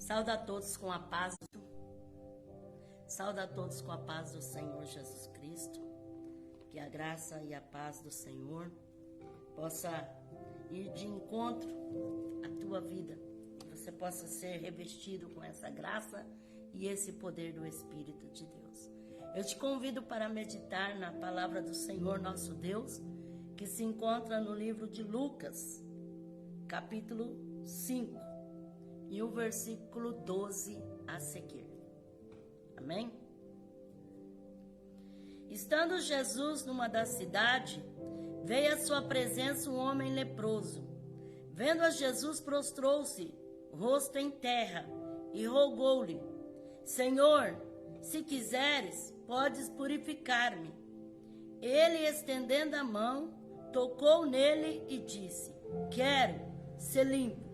Sauda a todos com a paz. Sauda a todos com a paz do Senhor Jesus Cristo. Que a graça e a paz do Senhor possa ir de encontro à tua vida. Que você possa ser revestido com essa graça e esse poder do Espírito de Deus. Eu te convido para meditar na palavra do Senhor nosso Deus, que se encontra no livro de Lucas, capítulo 5. E o versículo 12 a seguir. Amém? Estando Jesus numa das cidades, veio à sua presença um homem leproso. Vendo a Jesus, prostrou-se, rosto em terra, e rogou-lhe: Senhor, se quiseres, podes purificar-me. Ele, estendendo a mão, tocou nele e disse: Quero ser limpo.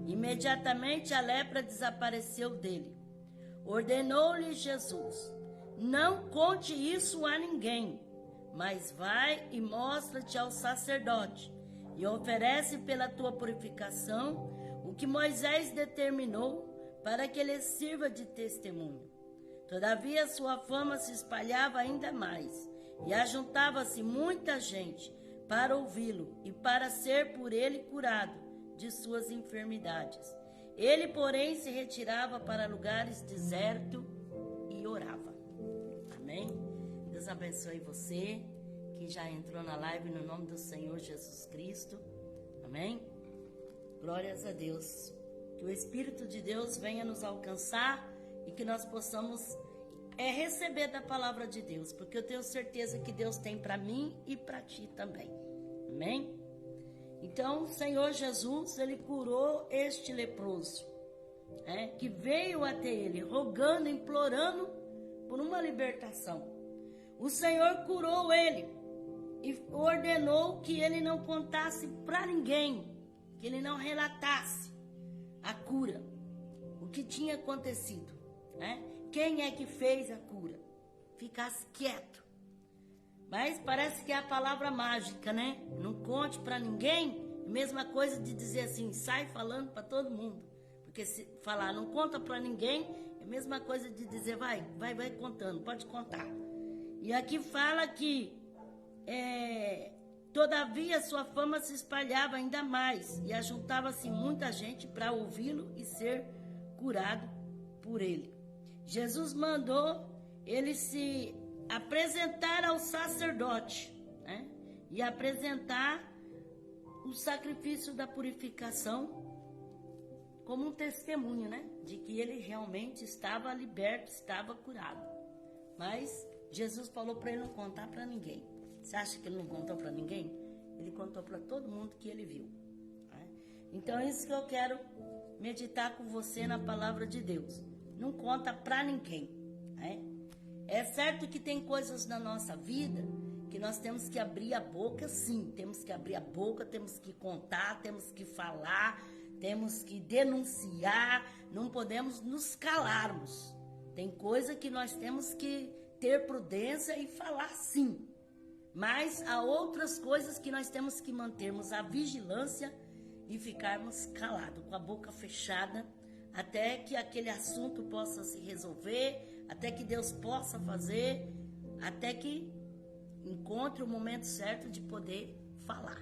Imediatamente a lepra desapareceu dele. Ordenou-lhe Jesus: Não conte isso a ninguém, mas vai e mostra-te ao sacerdote e oferece pela tua purificação o que Moisés determinou para que ele sirva de testemunho. Todavia sua fama se espalhava ainda mais e ajuntava-se muita gente para ouvi-lo e para ser por ele curado de suas enfermidades. Ele, porém, se retirava para lugares desertos e orava. Amém? Deus abençoe você que já entrou na live no nome do Senhor Jesus Cristo. Amém? Glórias a Deus. Que o Espírito de Deus venha nos alcançar e que nós possamos receber da palavra de Deus, porque eu tenho certeza que Deus tem para mim e para ti também. Amém? Então, o Senhor Jesus, ele curou este leproso, que veio até ele, rogando, implorando por uma libertação. O Senhor curou ele e ordenou que ele não contasse para ninguém, que ele não relatasse a cura, o que tinha acontecido, Quem é que fez a cura? Ficasse quieto. Mas parece que é a palavra mágica, Não conte para ninguém. Mesma coisa de dizer assim, sai falando para todo mundo. Porque se falar não conta para ninguém, é a mesma coisa de dizer vai contando, pode contar. E aqui fala que todavia sua fama se espalhava ainda mais e ajuntava-se muita gente para ouvi-lo e ser curado por ele. Jesus mandou ele se apresentar ao sacerdote, e apresentar o sacrifício da purificação como um testemunho, de que ele realmente estava liberto, estava curado. Mas Jesus falou para ele não contar para ninguém. Você acha que ele não contou para ninguém? Ele contou para todo mundo que ele viu. Então é isso que eu quero meditar com você na palavra de Deus. Não conta para ninguém. É certo que tem coisas na nossa vida que nós temos que abrir a boca, sim. Temos que abrir a boca, temos que contar, temos que falar, temos que denunciar. Não podemos nos calarmos. Tem coisa que nós temos que ter prudência e falar, sim. Mas há outras coisas que nós temos que mantermos a vigilância e ficarmos calados, com a boca fechada, até que aquele assunto possa se resolver, até que Deus possa fazer, até que encontre o momento certo de poder falar.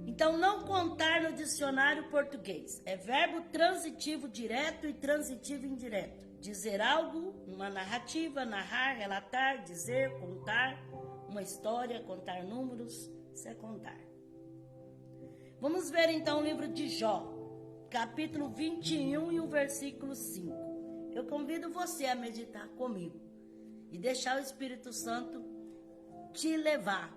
Então, não contar no dicionário português é verbo transitivo direto e transitivo indireto. Dizer algo, uma narrativa, narrar, relatar, dizer, contar, uma história, contar números, isso é contar. Vamos ver então o livro de Jó, capítulo 21 e o versículo 5. Eu convido você a meditar comigo e deixar o Espírito Santo te levar,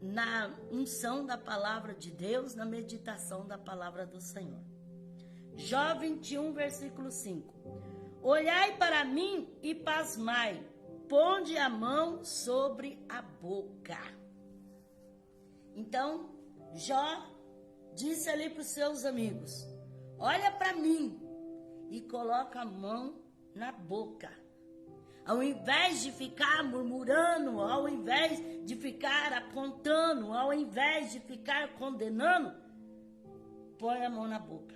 na unção da palavra de Deus, na meditação da palavra do Senhor. Jó 21, versículo 5. Olhai para mim e pasmai, ponde a mão sobre a boca. Então, Jó disse ali para os seus amigos: olha para mim e coloca a mão na boca. Ao invés de ficar murmurando, ao invés de ficar apontando, ao invés de ficar condenando, põe a mão na boca.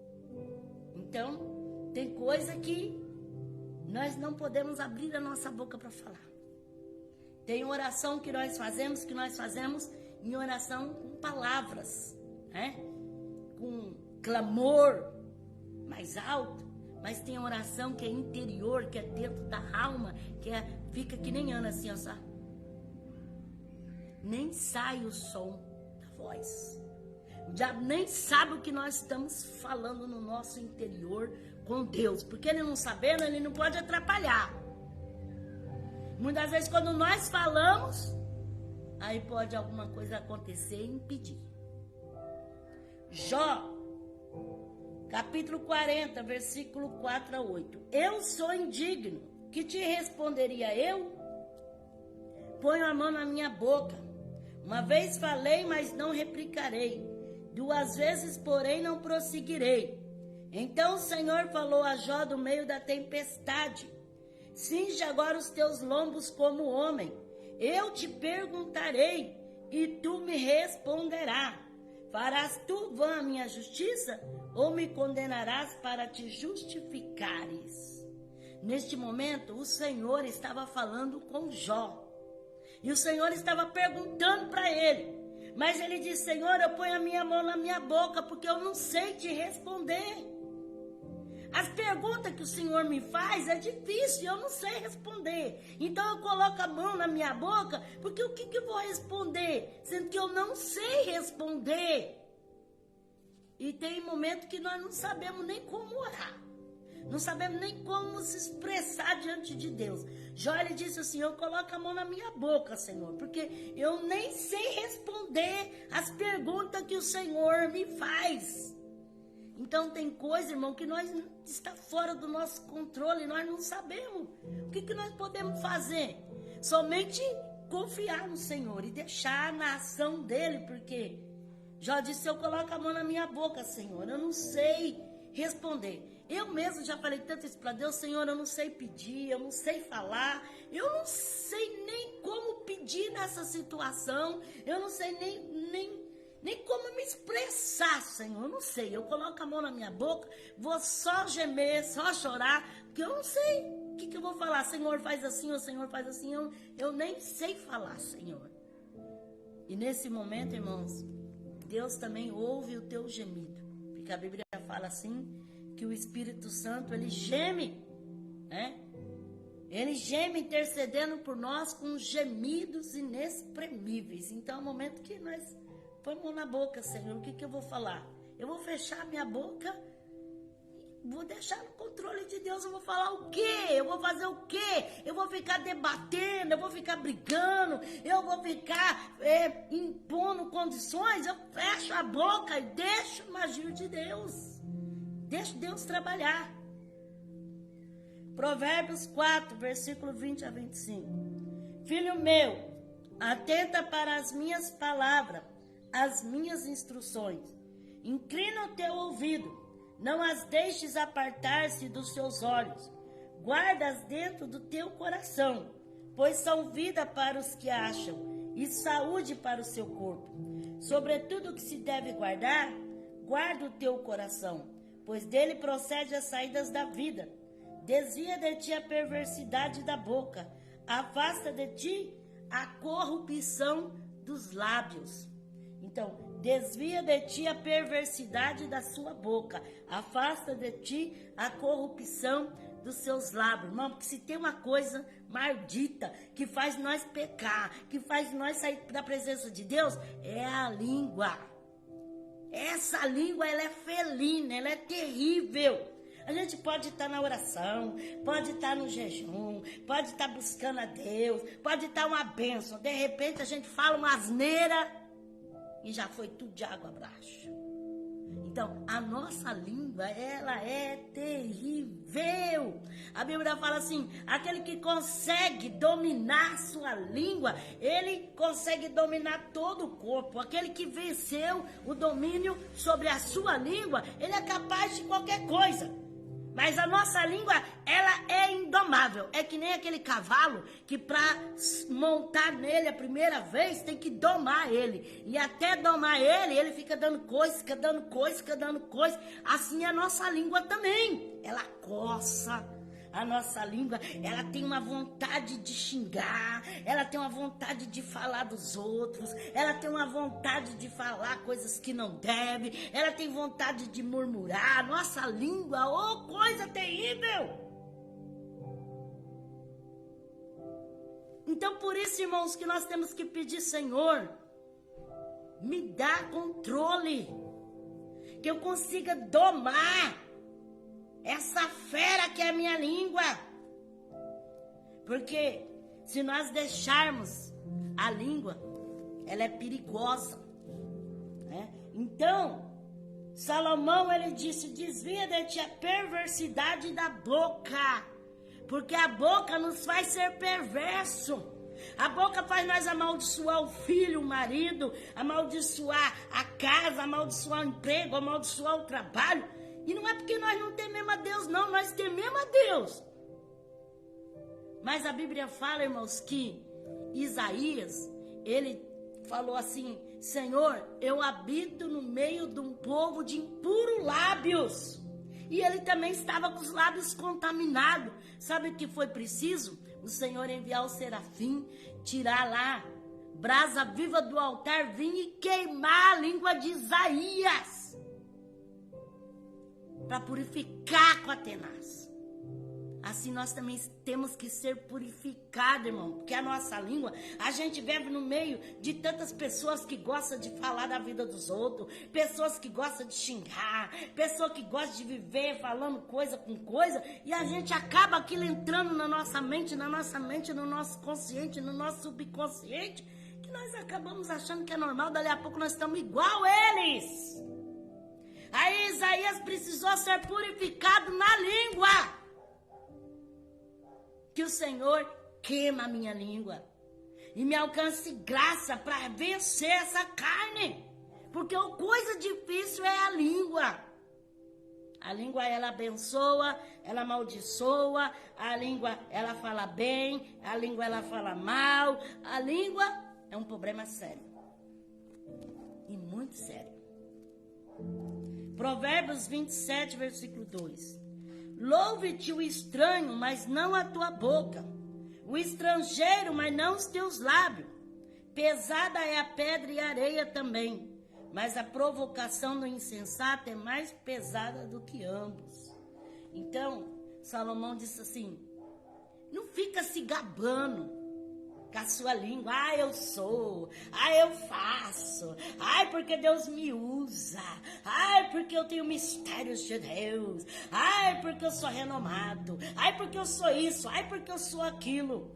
Então, tem coisa que nós não podemos abrir a nossa boca para falar. Tem oração que nós fazemos em oração com palavras, né? Com clamor mais alto, mas tem oração que é interior, que é dentro da alma, fica que nem Ana assim, ó, sabe? Nem sai o som da voz. O diabo nem sabe o que nós estamos falando no nosso interior com Deus, porque ele não sabendo, ele não pode atrapalhar. Muitas vezes quando nós falamos, aí pode alguma coisa acontecer e impedir. Jó, capítulo 40, versículo 4 a 8. Eu sou indigno, que te responderia eu? Ponho a mão na minha boca. Uma vez falei, mas não replicarei. 2 vezes, porém, não prosseguirei. Então o Senhor falou a Jó do meio da tempestade. Cinge agora os teus lombos como homem. Eu te perguntarei e tu me responderás. Farás tu vã a minha justiça ou me condenarás para te justificares? Neste momento, o Senhor estava falando com Jó. E o Senhor estava perguntando para ele. Mas ele disse, Senhor, eu ponho a minha mão na minha boca porque eu não sei te responder. As perguntas que o Senhor me faz é difícil, eu não sei responder. Então eu coloco a mão na minha boca, porque o que eu vou responder? Sendo que eu não sei responder. E tem momento que nós não sabemos nem como orar. Não sabemos nem como se expressar diante de Deus. Jó, ele disse assim, eu coloco a mão na minha boca, Senhor, porque eu nem sei responder as perguntas que o Senhor me faz. Então tem coisa, irmão, que está fora do nosso controle, nós não sabemos. O que nós podemos fazer? Somente confiar no Senhor e deixar na ação dele, porque Jó disse, eu coloco a mão na minha boca, Senhor, eu não sei responder. Eu mesmo já falei tanto isso para Deus, Senhor, eu não sei pedir, eu não sei falar, eu não sei nem como pedir nessa situação, eu não sei nem como me expressar, Senhor, eu não sei. Eu coloco a mão na minha boca, vou só gemer, só chorar, porque eu não sei o que eu vou falar. Senhor, faz assim, ou Senhor, faz assim, eu nem sei falar, Senhor. E nesse momento, irmãos, Deus também ouve o teu gemido, porque a Bíblia fala assim, que o Espírito Santo, ele geme, né? Ele geme intercedendo por nós com gemidos inexprimíveis. Então é o momento que nós põe a mão na boca, Senhor, o que eu vou falar? Eu vou fechar minha boca, vou deixar no controle de Deus, eu vou falar o quê? Eu vou fazer o quê? Eu vou ficar debatendo, eu vou ficar brigando, eu vou ficar impondo condições, eu fecho a boca e deixo o agir de Deus. Deixo Deus trabalhar. Provérbios 4, versículo 20 a 25. Filho meu, atenta para as minhas palavras, as minhas instruções. Inclina o teu ouvido, não as deixes apartar-se dos teus olhos. Guarda-as dentro do teu coração, pois são vida para os que acham e saúde para o seu corpo. Sobretudo o que se deve guardar, guarda o teu coração, pois dele procede as saídas da vida. Desvia de ti a perversidade da boca, afasta de ti a corrupção dos lábios. Então, desvia de ti a perversidade da sua boca, afasta de ti a corrupção dos seus lábios. Irmão, porque se tem uma coisa maldita que faz nós pecar, que faz nós sair da presença de Deus, é a língua. Essa língua, ela é felina, ela é terrível. A gente pode estar na oração, pode estar no jejum, pode estar buscando a Deus, pode estar uma bênção. De repente a gente fala uma asneira e já foi tudo de água abaixo. Então, a nossa língua, ela é terrível. A Bíblia fala assim, aquele que consegue dominar sua língua, ele consegue dominar todo o corpo. Aquele que venceu o domínio sobre a sua língua, ele é capaz de qualquer coisa. Mas a nossa língua, ela é indomável. É que nem aquele cavalo que para montar nele a primeira vez tem que domar ele. E até domar ele, ele fica dando coisa, fica dando coisa, fica dando coisa. Assim é a nossa língua também. Ela coça. A nossa língua, ela tem uma vontade de xingar, ela tem uma vontade de falar dos outros, ela tem uma vontade de falar coisas que não deve, ela tem vontade de murmurar. Nossa língua, oh, coisa terrível! Então, por isso, irmãos, que nós temos que pedir, Senhor, me dá controle, que eu consiga domar essa fera que é a minha língua. Porque se nós deixarmos a língua, ela é perigosa, né? Então, Salomão, ele disse, desvia de ti a perversidade da boca, porque a boca nos faz ser perverso. A boca faz nós amaldiçoar o filho, o marido, amaldiçoar a casa, amaldiçoar o emprego, amaldiçoar o trabalho. E não é porque nós não tememos a Deus, não. Nós tememos a Deus. Mas a Bíblia fala, irmãos, que Isaías, ele falou assim, Senhor, eu habito no meio de um povo de impuros lábios. E ele também estava com os lábios contaminados. Sabe o que foi preciso? O Senhor enviar o serafim, tirar lá brasa viva do altar, vir e queimar a língua de Isaías, para purificar com a tenaz. Assim nós também temos que ser purificados, irmão, porque a nossa língua, a gente vive no meio de tantas pessoas que gostam de falar da vida dos outros, pessoas que gostam de xingar, pessoas que gostam de viver falando coisa com coisa, e a gente acaba aquilo entrando na nossa mente, no nosso consciente, no nosso subconsciente, que nós acabamos achando que é normal, dali a pouco nós estamos igual a eles. Aí Isaías precisou ser purificado na língua. Que o Senhor queima a minha língua e me alcance graça para vencer essa carne. Porque a coisa difícil é a língua. A língua, ela abençoa, ela amaldiçoa. A língua, ela fala bem. A língua, ela fala mal. A língua é um problema sério. E muito sério. Provérbios 27, versículo 2. Louve-te o estranho, mas não a tua boca. O estrangeiro, mas não os teus lábios. Pesada é a pedra e a areia também. Mas a provocação do insensato é mais pesada do que ambos. Então, Salomão disse assim, não fica se gabando com a sua língua. Ah, eu sou. Ah, eu faço. Ai, porque Deus me usa. Ai, porque eu tenho mistérios de Deus. Ai, porque eu sou renomado. Ai, porque eu sou isso. Ai, porque eu sou aquilo.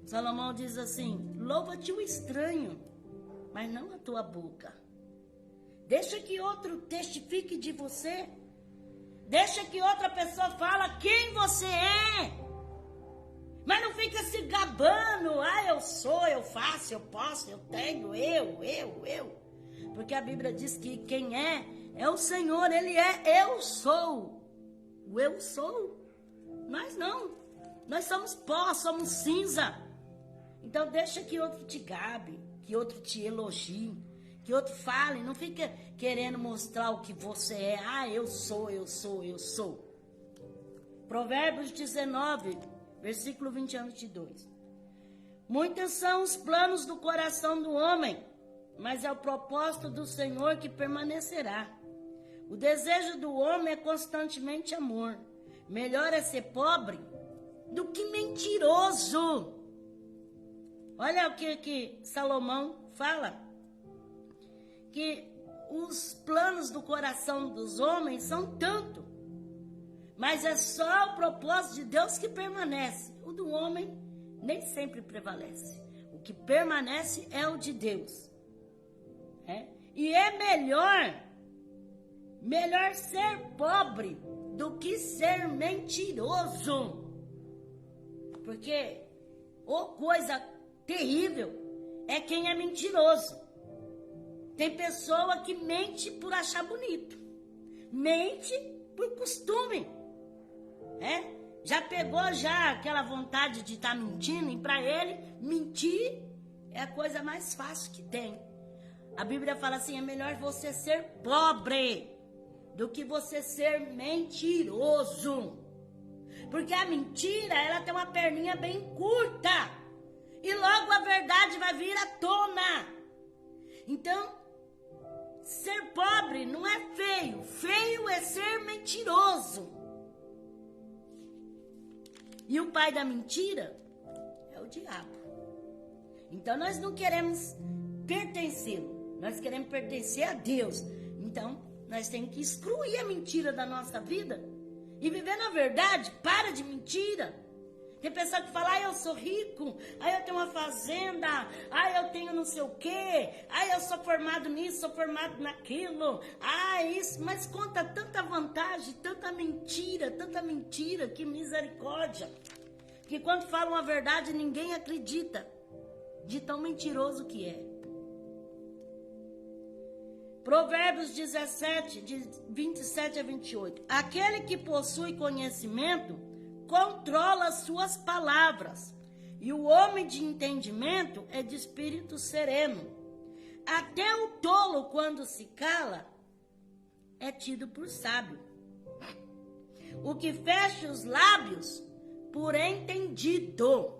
Salomão diz assim, louva-te o estranho, mas não a tua boca. Deixa que outro testifique de você. Deixa que outra pessoa fale quem você é. Mas não fica se gabando. Ah, eu sou, eu faço, eu posso, eu tenho, eu. Porque a Bíblia diz que quem é o Senhor. Ele é eu sou. O eu sou. Nós não. Nós somos pó, somos cinza. Então deixa que outro te gabe, que outro te elogie, que outro fale. Não fica querendo mostrar o que você é. Ah, eu sou. Provérbios 19, versículo 21 e 22. Muitos são os planos do coração do homem, mas é o propósito do Senhor que permanecerá. O desejo do homem é constantemente amor. Melhor é ser pobre do que mentiroso. Olha o que Salomão fala. Que os planos do coração dos homens são tanto, mas é só o propósito de Deus que permanece. O do homem nem sempre prevalece. O que permanece é o de Deus. E é melhor ser pobre do que ser mentiroso. Porque coisa terrível é quem é mentiroso. Tem pessoa que mente por achar bonito. Mente por costume. Já pegou já aquela vontade de estar mentindo, e para ele, mentir é a coisa mais fácil que tem. A Bíblia fala assim, é melhor você ser pobre do que você ser mentiroso. Porque a mentira, ela tem uma perninha bem curta. E logo a verdade vai vir à tona. Então, ser pobre não é feio. Feio é ser mentiroso. E o pai da mentira é o diabo. Então, nós não queremos pertencê-lo. Nós queremos pertencer a Deus. Então, nós temos que excluir a mentira da nossa vida e viver na verdade. Para de mentira. Tem pessoa que fala, eu sou rico, eu tenho uma fazenda, eu tenho não sei o quê, eu sou formado nisso, sou formado naquilo, isso, mas conta tanta vantagem, tanta mentira, que misericórdia. Que quando falam a verdade, ninguém acredita de tão mentiroso que é. Provérbios 17, de 27 a 28. Aquele que possui conhecimento controla as suas palavras, e o homem de entendimento é de espírito sereno. Até o tolo, quando se cala, é tido por sábio. O que fecha os lábios, por entendido.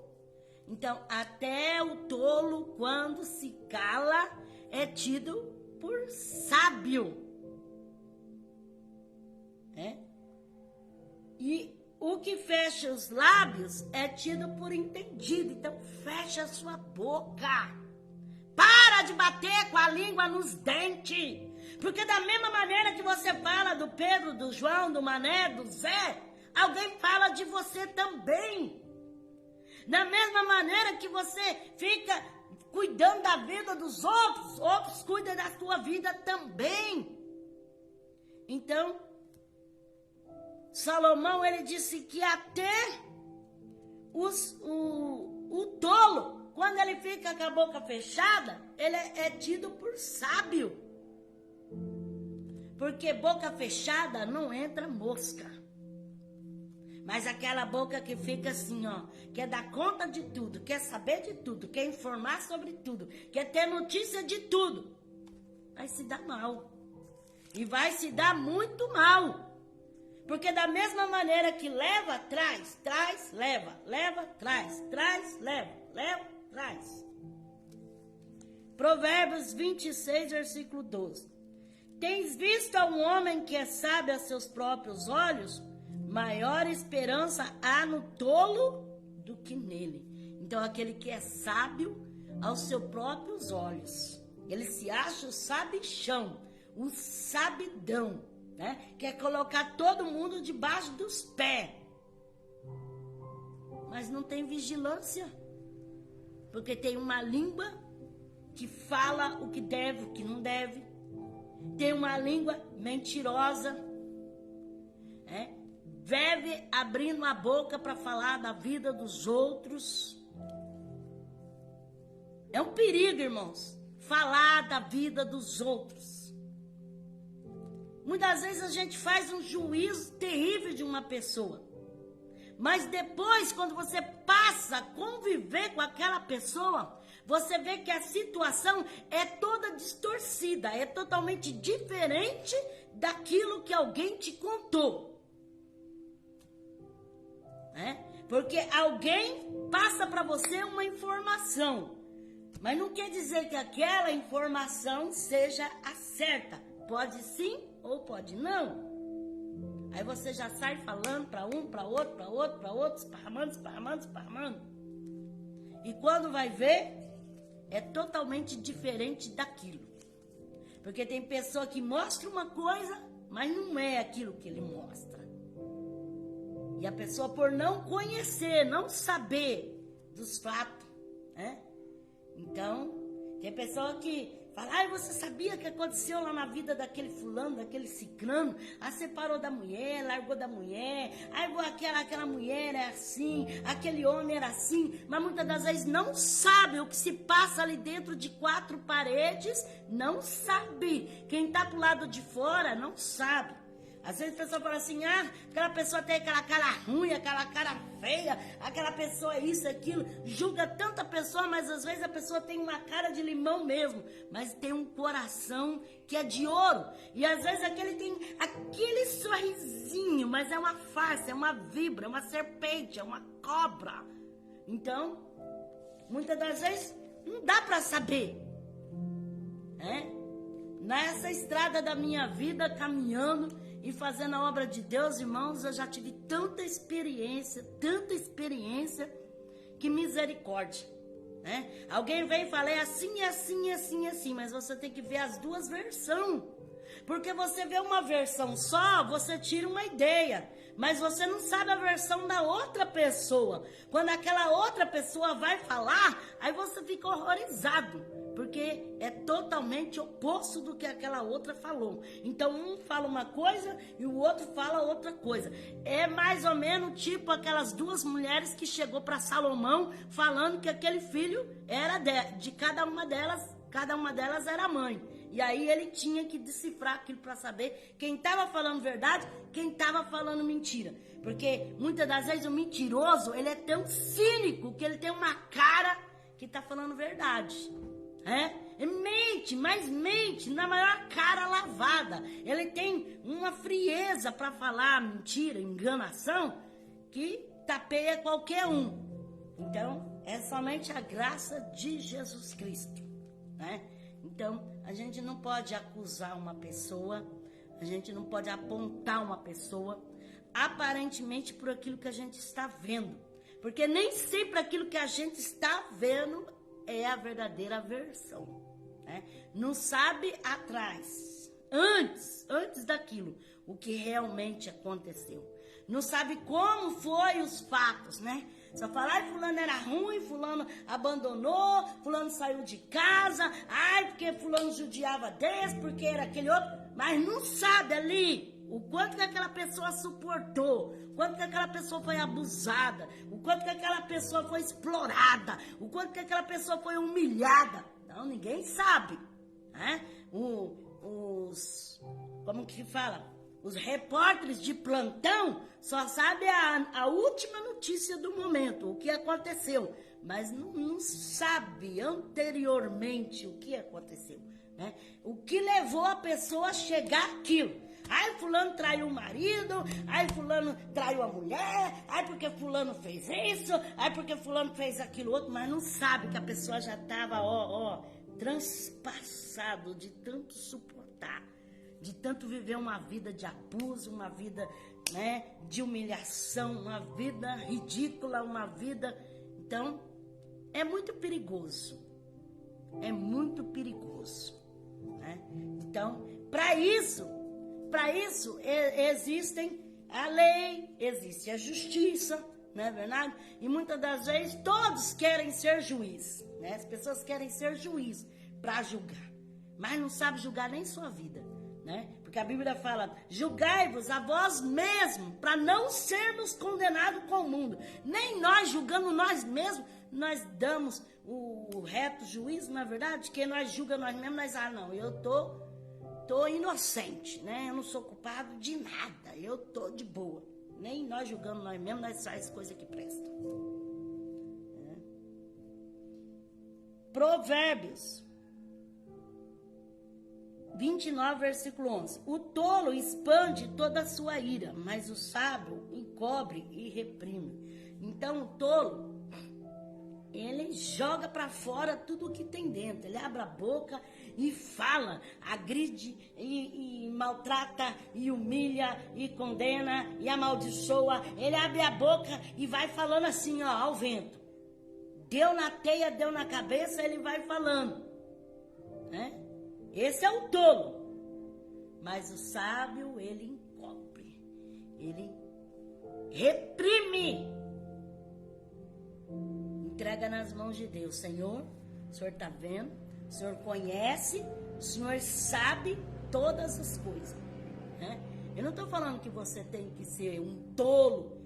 Então, até o tolo, quando se cala, é tido por sábio. E o que fecha os lábios é tido por entendido. Então, fecha a sua boca. Para de bater com a língua nos dentes. Porque da mesma maneira que você fala do Pedro, do João, do Mané, do Zé, alguém fala de você também. Da mesma maneira que você fica cuidando da vida dos outros, outros cuidam da sua vida também. Então, Salomão, ele disse que até o tolo, quando ele fica com a boca fechada, ele é tido por sábio. Porque boca fechada não entra mosca. Mas aquela boca que fica assim, quer dar conta de tudo, quer saber de tudo, quer informar sobre tudo, quer ter notícia de tudo, vai se dar mal. E vai se dar muito mal. Porque da mesma maneira que leva, traz, leva, traz, leva, traz. Provérbios 26, versículo 12. Tens visto a um homem que é sábio a seus próprios olhos? Maior esperança há no tolo do que nele. Então, aquele que é sábio aos seus próprios olhos. Ele se acha o sabichão, o sabidão. Quer colocar todo mundo debaixo dos pés, mas não tem vigilância, porque tem uma língua que fala o que deve, o que não deve, tem uma língua mentirosa, vive abrindo a boca para falar da vida dos outros. É um perigo, irmãos, falar da vida dos outros. Muitas vezes a gente faz um juízo terrível de uma pessoa. Mas depois, quando você passa a conviver com aquela pessoa, você vê que a situação é toda distorcida, é totalmente diferente daquilo que alguém te contou. Porque alguém passa para você uma informação, mas não quer dizer que aquela informação seja a certa. Pode sim ou pode não. Aí você já sai falando para um, para outro, esparramando. E quando vai ver, é totalmente diferente daquilo. Porque tem pessoa que mostra uma coisa, mas não é aquilo que ele mostra. E a pessoa, por não conhecer, não saber dos fatos, Então, tem pessoa que fala, você sabia que aconteceu lá na vida daquele fulano, daquele ciclano? Separou da mulher, largou da mulher, aquela mulher é assim, aquele homem era assim, mas muitas das vezes não sabe o que se passa ali dentro de quatro paredes, não sabe. Quem está pro lado de fora não sabe. Às vezes a pessoa fala assim, aquela pessoa tem aquela cara ruim, aquela cara feia, aquela pessoa é isso, aquilo, julga tanta pessoa, mas às vezes a pessoa tem uma cara de limão mesmo, mas tem um coração que é de ouro, e às vezes aquele tem aquele sorrisinho, mas é uma farsa, é uma víbora, é uma serpente, é uma cobra. Então, muitas das vezes não dá para saber, Nessa estrada da minha vida, caminhando e fazendo a obra de Deus, irmãos, eu já tive tanta experiência, que misericórdia, Alguém vem e fala, é assim, assim, assim, assim, mas você tem que ver as duas versões, porque você vê uma versão só, você tira uma ideia, mas você não sabe a versão da outra pessoa. Quando aquela outra pessoa vai falar, aí você fica horrorizado, porque é totalmente oposto do que aquela outra falou. Então um fala uma coisa e o outro fala outra coisa. É mais ou menos tipo aquelas duas mulheres que chegou para Salomão falando que aquele filho era de cada uma delas era mãe. E aí ele tinha que decifrar aquilo para saber quem estava falando verdade, quem estava falando mentira. Porque muitas das vezes o mentiroso, ele é tão cínico que ele tem uma cara que está falando verdade. Mente, mas mente na maior cara lavada. Ele tem uma frieza para falar mentira, enganação, que tapeia qualquer um. Então, é somente a graça de Jesus Cristo, Então, a gente não pode acusar uma pessoa, a gente não pode apontar uma pessoa, aparentemente por aquilo que a gente está vendo. Porque nem sempre aquilo que a gente está vendo é a verdadeira versão, Não sabe atrás, antes daquilo, o que realmente aconteceu. Não sabe como foi os fatos, Só falar, fulano era ruim, fulano abandonou, fulano saiu de casa, porque fulano judiava desse, porque era aquele outro, mas não sabe ali o quanto que aquela pessoa suportou, o quanto que aquela pessoa foi abusada, o quanto que aquela pessoa foi explorada, o quanto que aquela pessoa foi humilhada. Então, ninguém sabe, como que fala? Os repórteres de plantão só sabem a última notícia do momento, o que aconteceu, mas não sabe anteriormente o que aconteceu, O que levou a pessoa a chegar àquilo. Fulano traiu o marido, fulano traiu a mulher, porque fulano fez isso, porque fulano fez aquilo outro, mas não sabe que a pessoa já estava, transpassado de tanto suportar, de tanto viver uma vida de abuso, uma vida, de humilhação, uma vida ridícula, uma vida... Então, é muito perigoso, Então, para isso existem a lei, existe a justiça, não é verdade? E muitas das vezes todos querem ser juiz, As pessoas querem ser juiz para julgar, mas não sabe julgar nem sua vida, Porque a Bíblia fala, julgai-vos a vós mesmos, para não sermos condenados com o mundo. Nem nós, julgando nós mesmos, nós damos o reto juízo, na verdade, que nós julgamos nós mesmos, não, eu tô inocente, eu não sou culpado de nada, eu tô de boa. Nem nós julgamos nós mesmos, nós faz coisa que presta. Provérbios 29, versículo 11. O tolo expande toda a sua ira, mas o sábio encobre e reprime. Então o tolo, ele joga para fora tudo o que tem dentro. Ele abre a boca e fala, agride e maltrata e humilha e condena e amaldiçoa. Ele abre a boca e vai falando assim, ao vento. Deu na teia, deu na cabeça, ele vai falando. Esse é o tolo. Mas o sábio, ele encobre. Ele reprime. Entrega nas mãos de Deus. Senhor, o Senhor está vendo, o Senhor conhece, o Senhor sabe todas as coisas. Eu não estou falando que você tem que ser um tolo,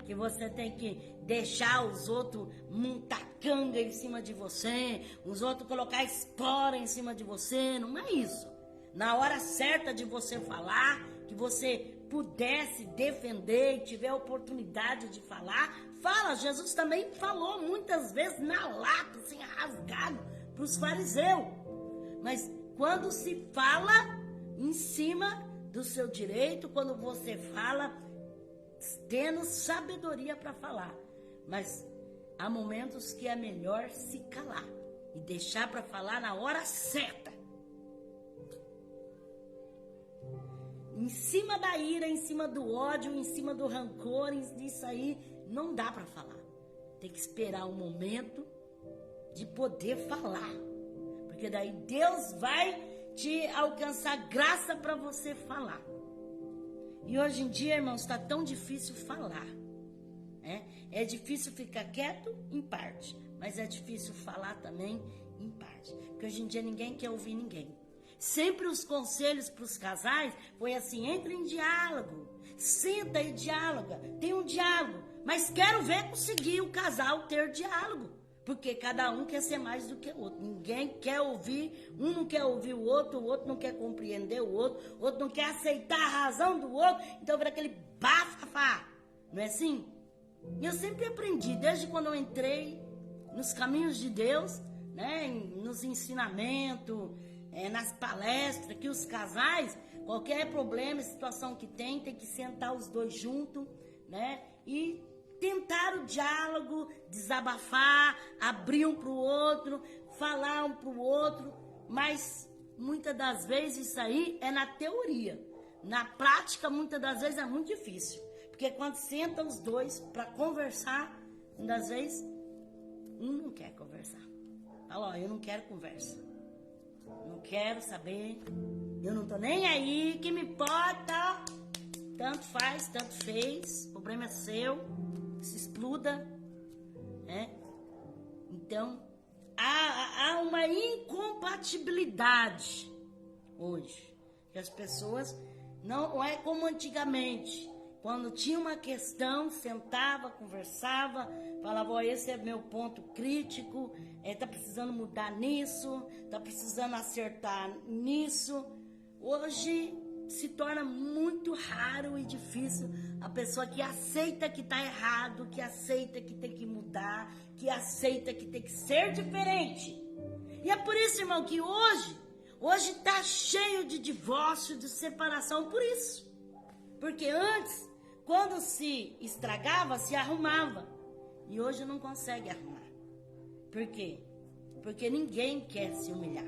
que você tem que deixar os outros montar canga em cima de você, os outros colocar espora em cima de você, não é isso. na hora certa de você falar, que você pudesse defender e tiver a oportunidade de falar, fala. Jesus também falou muitas vezes na lata, assim, rasgado para os fariseus. Mas quando se fala em cima do seu direito, quando você fala tendo sabedoria para falar, mas há momentos que é melhor se calar e deixar para falar na hora certa. Em cima da ira, em cima do ódio, em cima do rancor, isso aí não dá para falar. Tem que esperar um momento de poder falar, porque daí Deus vai te alcançar graça para você falar. E hoje em dia, irmãos, está tão difícil falar. É difícil ficar quieto em parte, mas é difícil falar também em parte. Porque hoje em dia ninguém quer ouvir ninguém. Sempre os conselhos para os casais foi assim: entre em diálogo, senta e diáloga, tem um diálogo. Mas quero ver conseguir o casal ter diálogo. Porque cada um quer ser mais do que o outro. Ninguém quer ouvir, um não quer ouvir o outro não quer compreender o outro não quer aceitar a razão do outro. Então vira aquele bafafá. Não é assim? E eu sempre aprendi, desde quando eu entrei nos caminhos de Deus, né, nos ensinamentos, nas palestras, que os casais, qualquer problema, situação que tem que sentar os dois juntos, né, e tentar o diálogo, desabafar, abrir um para o outro, falar um para o outro, mas muitas das vezes isso aí é na teoria. Na prática, muitas das vezes é muito difícil, porque quando sentam os dois para conversar, muitas das vezes um não quer conversar. Fala, ó, eu não quero conversa, não quero saber, eu não tô nem aí, que me importa, tanto faz, tanto fez, o problema é seu, se exploda, né? Então, há uma incompatibilidade hoje, que as pessoas não é como antigamente, quando tinha uma questão, sentava, conversava, falava, ó, esse é meu ponto crítico, tá precisando mudar nisso, tá precisando acertar nisso. Hoje se torna muito raro e difícil a pessoa que aceita que está errado, que aceita que tem que mudar, que aceita que tem que ser diferente. E é por isso, irmão, que hoje está cheio de divórcio, de separação, por isso. Porque antes, quando se estragava, se arrumava. E hoje não consegue arrumar. Por quê? Porque ninguém quer se humilhar.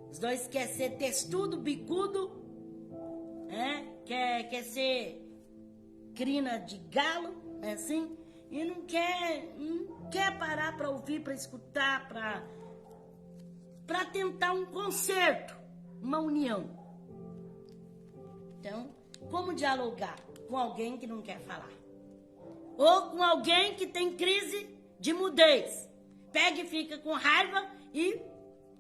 Os dois querem ser testudo, bicudo, quer ser crina de galo, é assim? E não quer parar para ouvir, para escutar, para tentar um conserto, uma união. Então, como dialogar com alguém que não quer falar? Ou com alguém que tem crise de mudez. Pega e fica com raiva e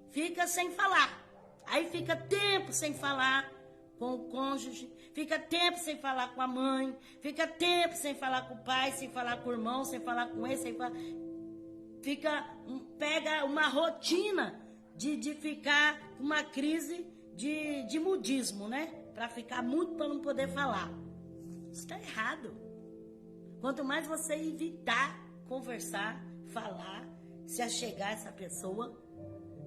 fica sem falar. Aí fica tempo sem falar com o cônjuge, fica tempo sem falar com a mãe, fica tempo sem falar com o pai, sem falar com o irmão, sem falar com ele, pega uma rotina de ficar com uma crise de mudismo, né? Para ficar muito, para não poder falar. Isso está errado. Quanto mais você evitar conversar, falar, se achegar a essa pessoa,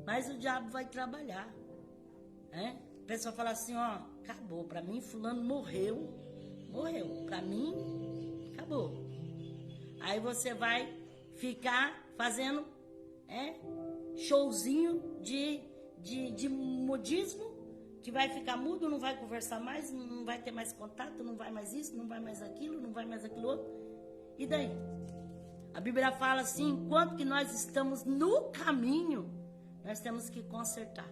mais o diabo vai trabalhar. A pessoa fala assim, ó, acabou. Para mim, fulano morreu. Para mim, acabou. Aí você vai ficar fazendo showzinho de mudismo, que vai ficar mudo, não vai conversar mais, não vai ter mais contato, não vai mais isso, não vai mais aquilo, não vai mais aquilo outro. E daí? A Bíblia fala assim, enquanto que nós estamos no caminho, nós temos que consertar.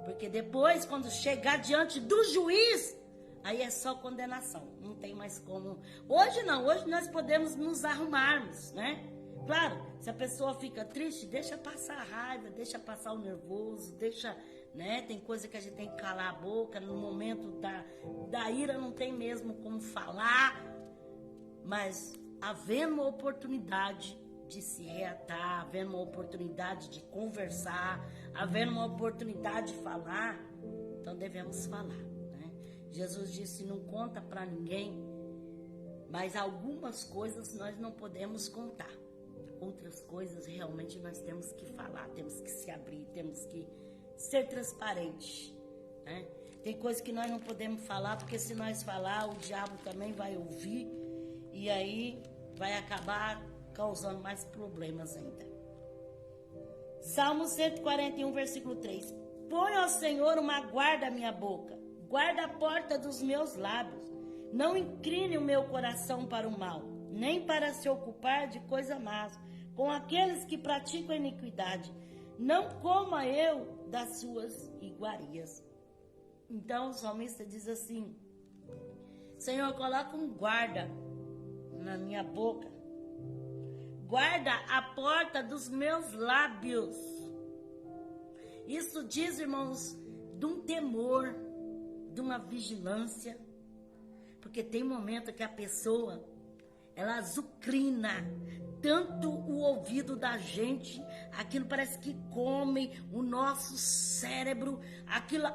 Porque depois, quando chegar diante do juiz, aí é só condenação. Não tem mais como. Hoje não, hoje nós podemos nos arrumarmos, né? Claro, se a pessoa fica triste, deixa passar a raiva, deixa passar o nervoso, deixa, né? Tem coisa que a gente tem que calar a boca, no momento da ira não tem mesmo como falar, mas havendo uma oportunidade de se reatar, havendo uma oportunidade de conversar, havendo uma oportunidade de falar, Então devemos falar, né? Jesus disse, não conta para ninguém, mas algumas coisas nós não podemos contar. Outras coisas realmente nós temos que falar, temos que se abrir, temos que ser transparentes, né? Tem coisas que nós não podemos falar, porque se nós falar, o diabo também vai ouvir e aí vai acabar causando mais problemas ainda. Salmo 141, versículo 3. Põe ao Senhor uma guarda à minha boca, guarda a porta dos meus lábios. Não incline o meu coração para o mal, nem para se ocupar de coisa má, com aqueles que praticam iniquidade. Não coma eu das suas iguarias. Então o salmista diz assim, Senhor, coloca um guarda na minha boca. Guarda a porta dos meus lábios. Isso diz, irmãos, de um temor, de uma vigilância. Porque tem momento que a pessoa, ela azucrina tanto o ouvido da gente, aquilo parece que come o nosso cérebro, aquilo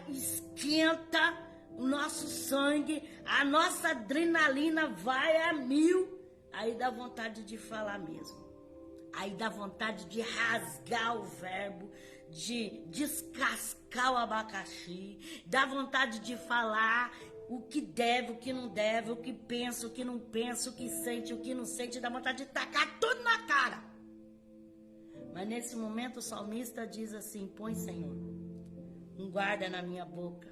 esquenta o nosso sangue, a nossa adrenalina vai a 1000, aí dá vontade de falar mesmo. Aí dá vontade de rasgar o verbo, de descascar o abacaxi, dá vontade de falar o que deve, o que não deve, o que pensa, o que não pensa, o que sente, o que não sente, dá vontade de tacar tudo na cara. Mas nesse momento o salmista diz assim, põe, Senhor, um guarda na minha boca.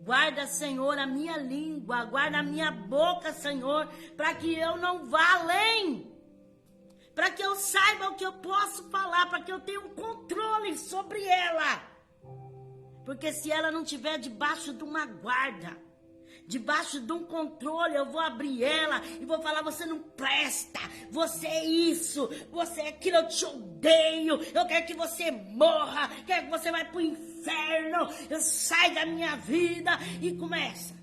Guarda, Senhor, a minha língua, guarda a minha boca, Senhor, para que eu não vá além. Para que eu saiba o que eu posso falar, para que eu tenha um controle sobre ela. Porque se ela não estiver debaixo de uma guarda, debaixo de um controle, eu vou abrir ela e vou falar, você não presta, você é isso, você é aquilo, eu te odeio, eu quero que você morra, quero que você vá para o inferno, sai da minha vida e começa.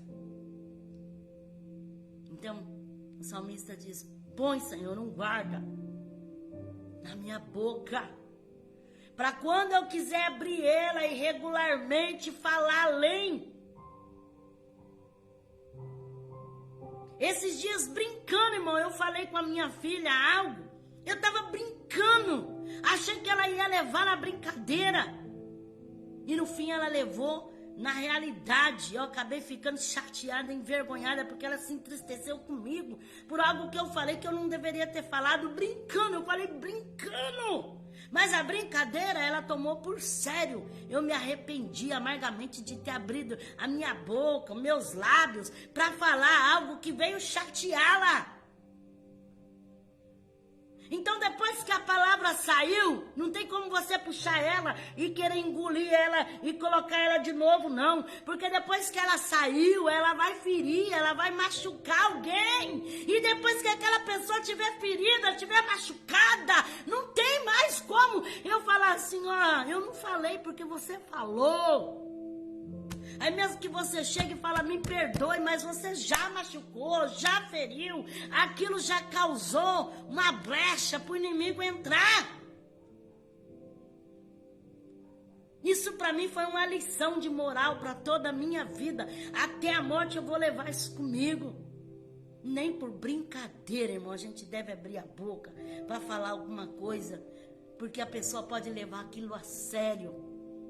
Então, o salmista diz, põe, Senhor, um guarda na minha boca, para quando eu quiser abrir ela e regularmente falar além. Esses dias brincando, irmão, eu falei com a minha filha algo, eu tava brincando, achei que ela ia levar na brincadeira, e no fim ela levou na realidade. Eu acabei ficando chateada, envergonhada, porque ela se entristeceu comigo, por algo que eu falei que eu não deveria ter falado, brincando, eu falei brincando, mas a brincadeira ela tomou por sério. Eu me arrependi amargamente de ter abrido a minha boca, meus lábios, para falar algo que veio chateá-la. Então depois que a palavra saiu, não tem como você puxar ela e querer engolir ela e colocar ela de novo, não. Porque depois que ela saiu, ela vai ferir, ela vai machucar alguém. E depois que aquela pessoa estiver ferida, estiver machucada, não tem mais como eu falar assim, ó, eu não falei porque você falou. Aí mesmo que você chegue e fala, me perdoe, mas você já machucou, já feriu, aquilo já causou uma brecha para o inimigo entrar. Isso para mim foi uma lição de moral para toda a minha vida. Até a morte eu vou levar isso comigo. Nem por brincadeira, irmão, a gente deve abrir a boca para falar alguma coisa, porque a pessoa pode levar aquilo a sério.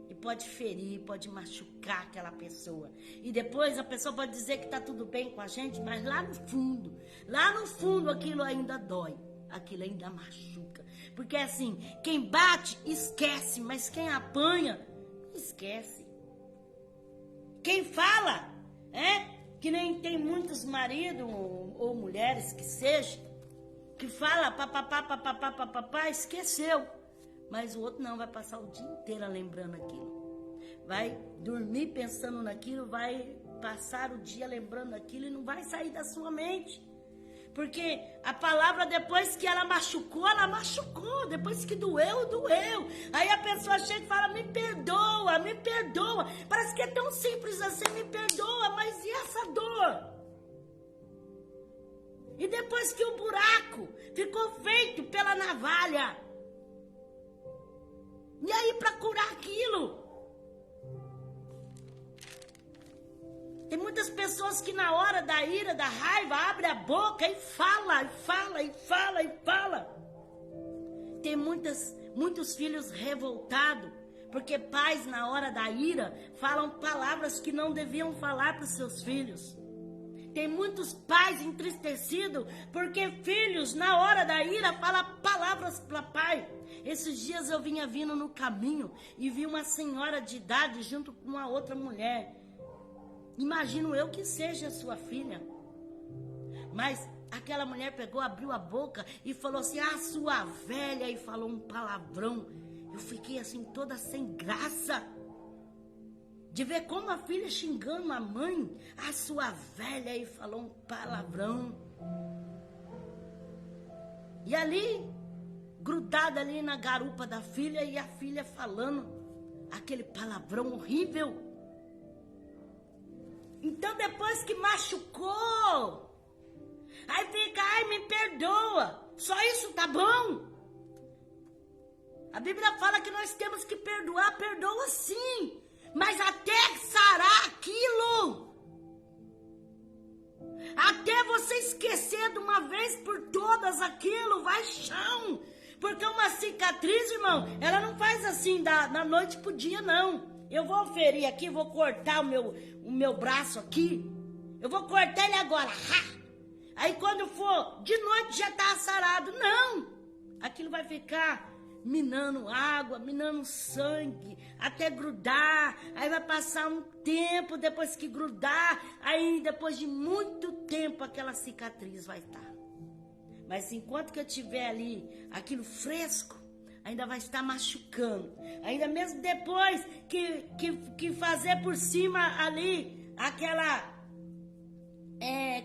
E pode ferir, pode machucar aquela pessoa. E depois a pessoa pode dizer que está tudo bem com a gente, mas lá no fundo aquilo ainda dói. Aquilo ainda machuca. Porque assim, quem bate, esquece, mas quem apanha, não esquece. Quem fala, que nem tem muitos maridos ou mulheres que seja, que fala papapá, esqueceu. Mas o outro não, vai passar o dia inteiro lembrando aquilo. Vai dormir pensando naquilo, vai passar o dia lembrando aquilo e não vai sair da sua mente. Porque a palavra, depois que ela machucou. Depois que doeu. Aí a pessoa chega e fala, me perdoa. Parece que é tão simples assim, me perdoa, mas e essa dor? E depois que o buraco ficou feito pela navalha, e aí para curar aquilo? Tem muitas pessoas que na hora da ira, da raiva, abre a boca e fala, e fala, e fala, e fala. Tem muitos filhos revoltados, porque pais na hora da ira falam palavras que não deviam falar para os seus filhos. Tem muitos pais entristecidos, porque filhos na hora da ira falam palavras para pai. Esses dias eu vinha vindo no caminho e vi uma senhora de idade junto com uma outra mulher. Imagino eu que seja sua filha. Mas aquela mulher pegou, abriu a boca e falou assim, sua velha, e falou um palavrão. Eu fiquei assim toda sem graça. De ver como a filha xingando a mãe, sua velha, e falou um palavrão. E ali, grudada ali na garupa da filha, e a filha falando aquele palavrão horrível. Então depois que machucou, aí fica, me perdoa, só isso tá bom? A Bíblia fala que nós temos que perdoar, perdoa sim, mas até sarar aquilo, até você esquecer de uma vez por todas aquilo, vai chão, porque uma cicatriz, irmão, ela não faz assim da noite pro dia, não. Eu vou ferir aqui, vou cortar o meu braço aqui. Eu vou cortar ele agora. Aí quando for de noite já tá sarado. Não! Aquilo vai ficar minando água, minando sangue, até grudar. Aí vai passar um tempo, depois que grudar, aí depois de muito tempo aquela cicatriz vai estar. Mas enquanto que eu tiver ali aquilo fresco, ainda vai estar machucando. Ainda mesmo depois que fazer por cima ali, aquela,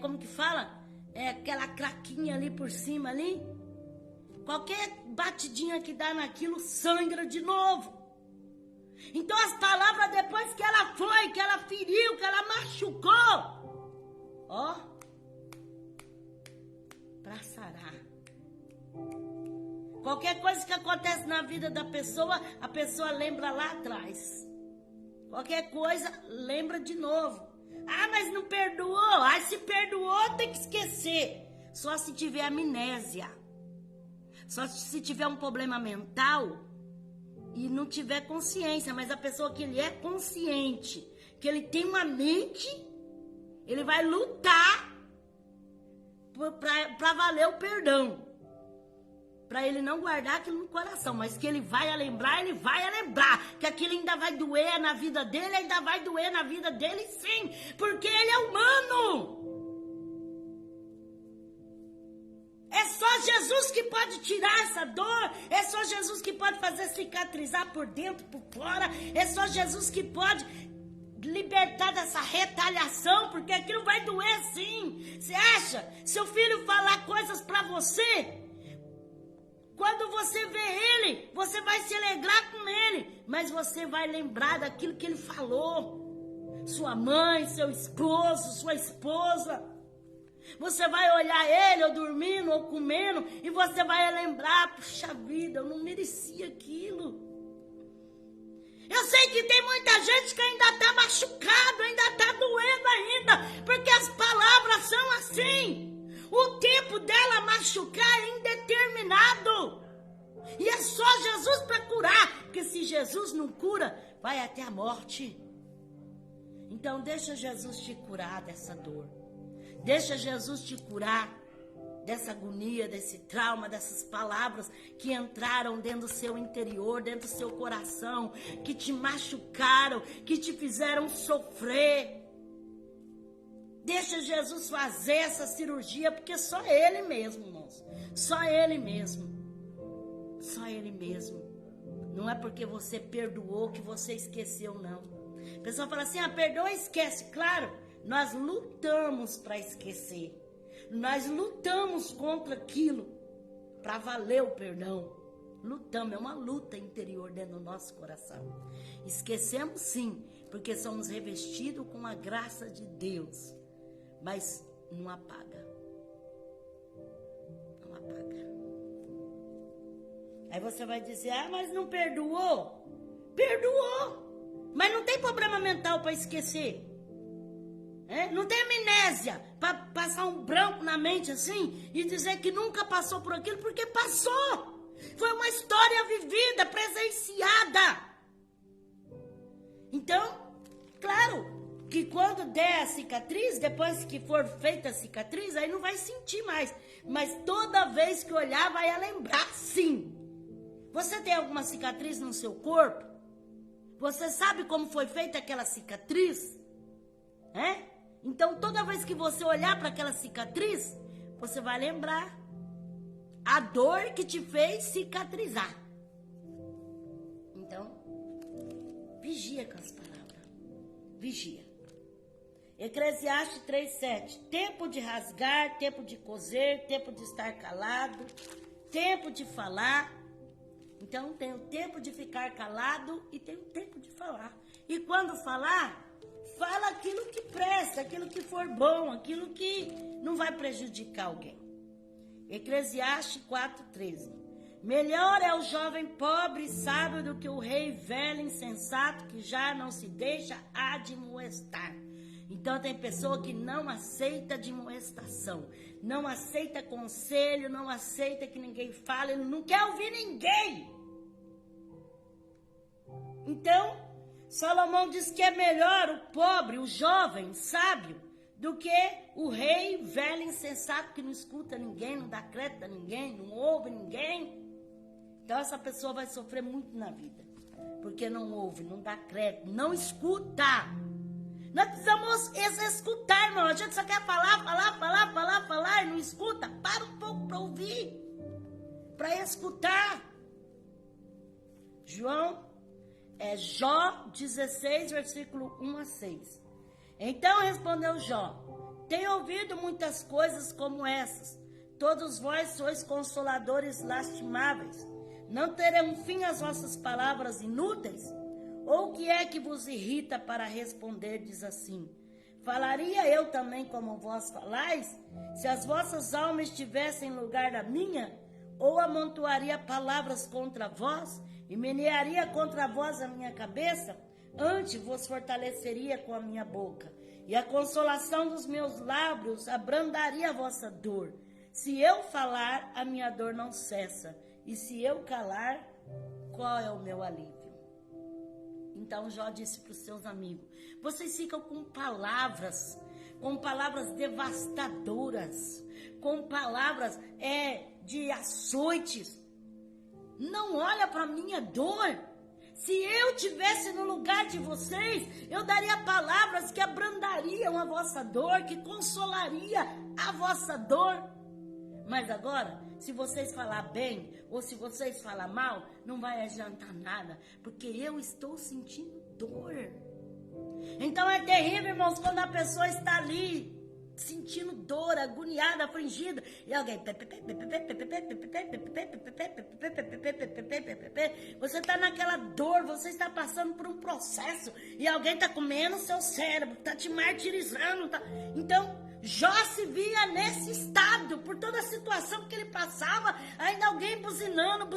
como que fala? Aquela craquinha ali por cima ali. Qualquer batidinha que dá naquilo, sangra de novo. Então as palavras depois que ela foi, que ela feriu, que ela machucou, pra sarar. Qualquer coisa que acontece na vida da pessoa, a pessoa lembra lá atrás. Qualquer coisa, lembra de novo. Mas não perdoou. Se perdoou, tem que esquecer. Só se tiver amnésia. Só se tiver um problema mental e não tiver consciência. Mas a pessoa que ele é consciente, que ele tem uma mente, ele vai lutar para valer o perdão. Para ele não guardar aquilo no coração, mas que ele vai lembrar, que aquilo ainda vai doer na vida dele, ainda vai doer na vida dele sim, porque ele é humano. É só Jesus que pode tirar essa dor, é só Jesus que pode fazer cicatrizar por dentro, por fora, é só Jesus que pode libertar dessa retaliação, porque aquilo vai doer sim. Você acha? Seu filho falar coisas para você, quando você vê ele, você vai se alegrar com ele, mas você vai lembrar daquilo que ele falou. Sua mãe, seu esposo, sua esposa. Você vai olhar ele, ou dormindo, ou comendo, e você vai lembrar, puxa vida, eu não merecia aquilo. Eu sei que tem muita gente que ainda está machucado, ainda está doendo ainda, porque as palavras são assim. O tempo dela machucar é indeterminado. E é só Jesus para curar. Porque se Jesus não cura, vai até a morte. Então deixa Jesus te curar dessa dor. Deixa Jesus te curar dessa agonia, desse trauma, dessas palavras que entraram dentro do seu interior, dentro do seu coração, que te machucaram, que te fizeram sofrer. Deixa Jesus fazer essa cirurgia, porque só Ele mesmo, irmãos. Só Ele mesmo. Só Ele mesmo. Não é porque você perdoou que você esqueceu, não. A pessoa fala assim, perdoa e esquece. Claro, nós lutamos para esquecer. Nós lutamos contra aquilo para valer o perdão. Lutamos, é uma luta interior dentro do nosso coração. Esquecemos sim, porque somos revestidos com a graça de Deus. Mas não apaga. Não apaga. Aí você vai dizer, mas não perdoou? Perdoou. Mas não tem problema mental para esquecer. Não tem amnésia para passar um branco na mente assim e dizer que nunca passou por aquilo, porque passou. Foi uma história vivida, presenciada. Então, claro que quando der a cicatriz, depois que for feita a cicatriz, aí não vai sentir mais. Mas toda vez que olhar, vai lembrar, sim. Você tem alguma cicatriz no seu corpo? Você sabe como foi feita aquela cicatriz? Então, toda vez que você olhar para aquela cicatriz, você vai lembrar a dor que te fez cicatrizar. Então, vigia com as palavras. Vigia. Eclesiastes 3:7. Tempo de rasgar, tempo de coser, tempo de estar calado, tempo de falar. Então, tem o tempo de ficar calado e tem o tempo de falar. E quando falar, fala aquilo que presta, aquilo que for bom, aquilo que não vai prejudicar alguém. Eclesiastes 4:13. Melhor é o jovem pobre e sábio do que o rei velho insensato que já não se deixa admoestar. Então tem pessoa que não aceita admoestação, não aceita conselho, não aceita que ninguém fale, não quer ouvir ninguém. Então, Salomão diz que é melhor o pobre, o jovem, sábio, do que o rei velho insensato que não escuta ninguém, não dá crédito a ninguém, não ouve ninguém. Então essa pessoa vai sofrer muito na vida, porque não ouve, não dá crédito, não escuta. Nós precisamos escutar, irmão. A gente só quer falar e não escuta. Para um pouco para ouvir, para escutar. Jó 16, versículo 1-6. Então respondeu Jó: tenho ouvido muitas coisas como essas. Todos vós sois consoladores lastimáveis. Não terão fim as vossas palavras inúteis? Ou o que é que vos irrita para responderdes assim? Falaria eu também como vós falais? Se as vossas almas estivessem em lugar da minha, ou amontoaria palavras contra vós, e menearia contra vós a minha cabeça? Antes vos fortaleceria com a minha boca, e a consolação dos meus lábios abrandaria a vossa dor. Se eu falar, a minha dor não cessa, e se eu calar, qual é o meu alívio? Então Jó disse para os seus amigos: vocês ficam com palavras devastadoras, com palavras de açoites. Não olha para a minha dor. Se eu tivesse no lugar de vocês, eu daria palavras que abrandariam a vossa dor, que consolaria a vossa dor. Mas agora, se vocês falar bem ou se vocês falar mal, não vai adiantar nada, porque eu estou sentindo dor. Então é terrível, irmãos, quando a pessoa está ali sentindo dor, agoniada, afligida, e alguém, você está naquela dor, você está passando por um processo, e alguém está comendo o seu cérebro, está te martirizando, tá? Então Jó se via nesse estado, por toda a situação que ele passava, ainda alguém buzinando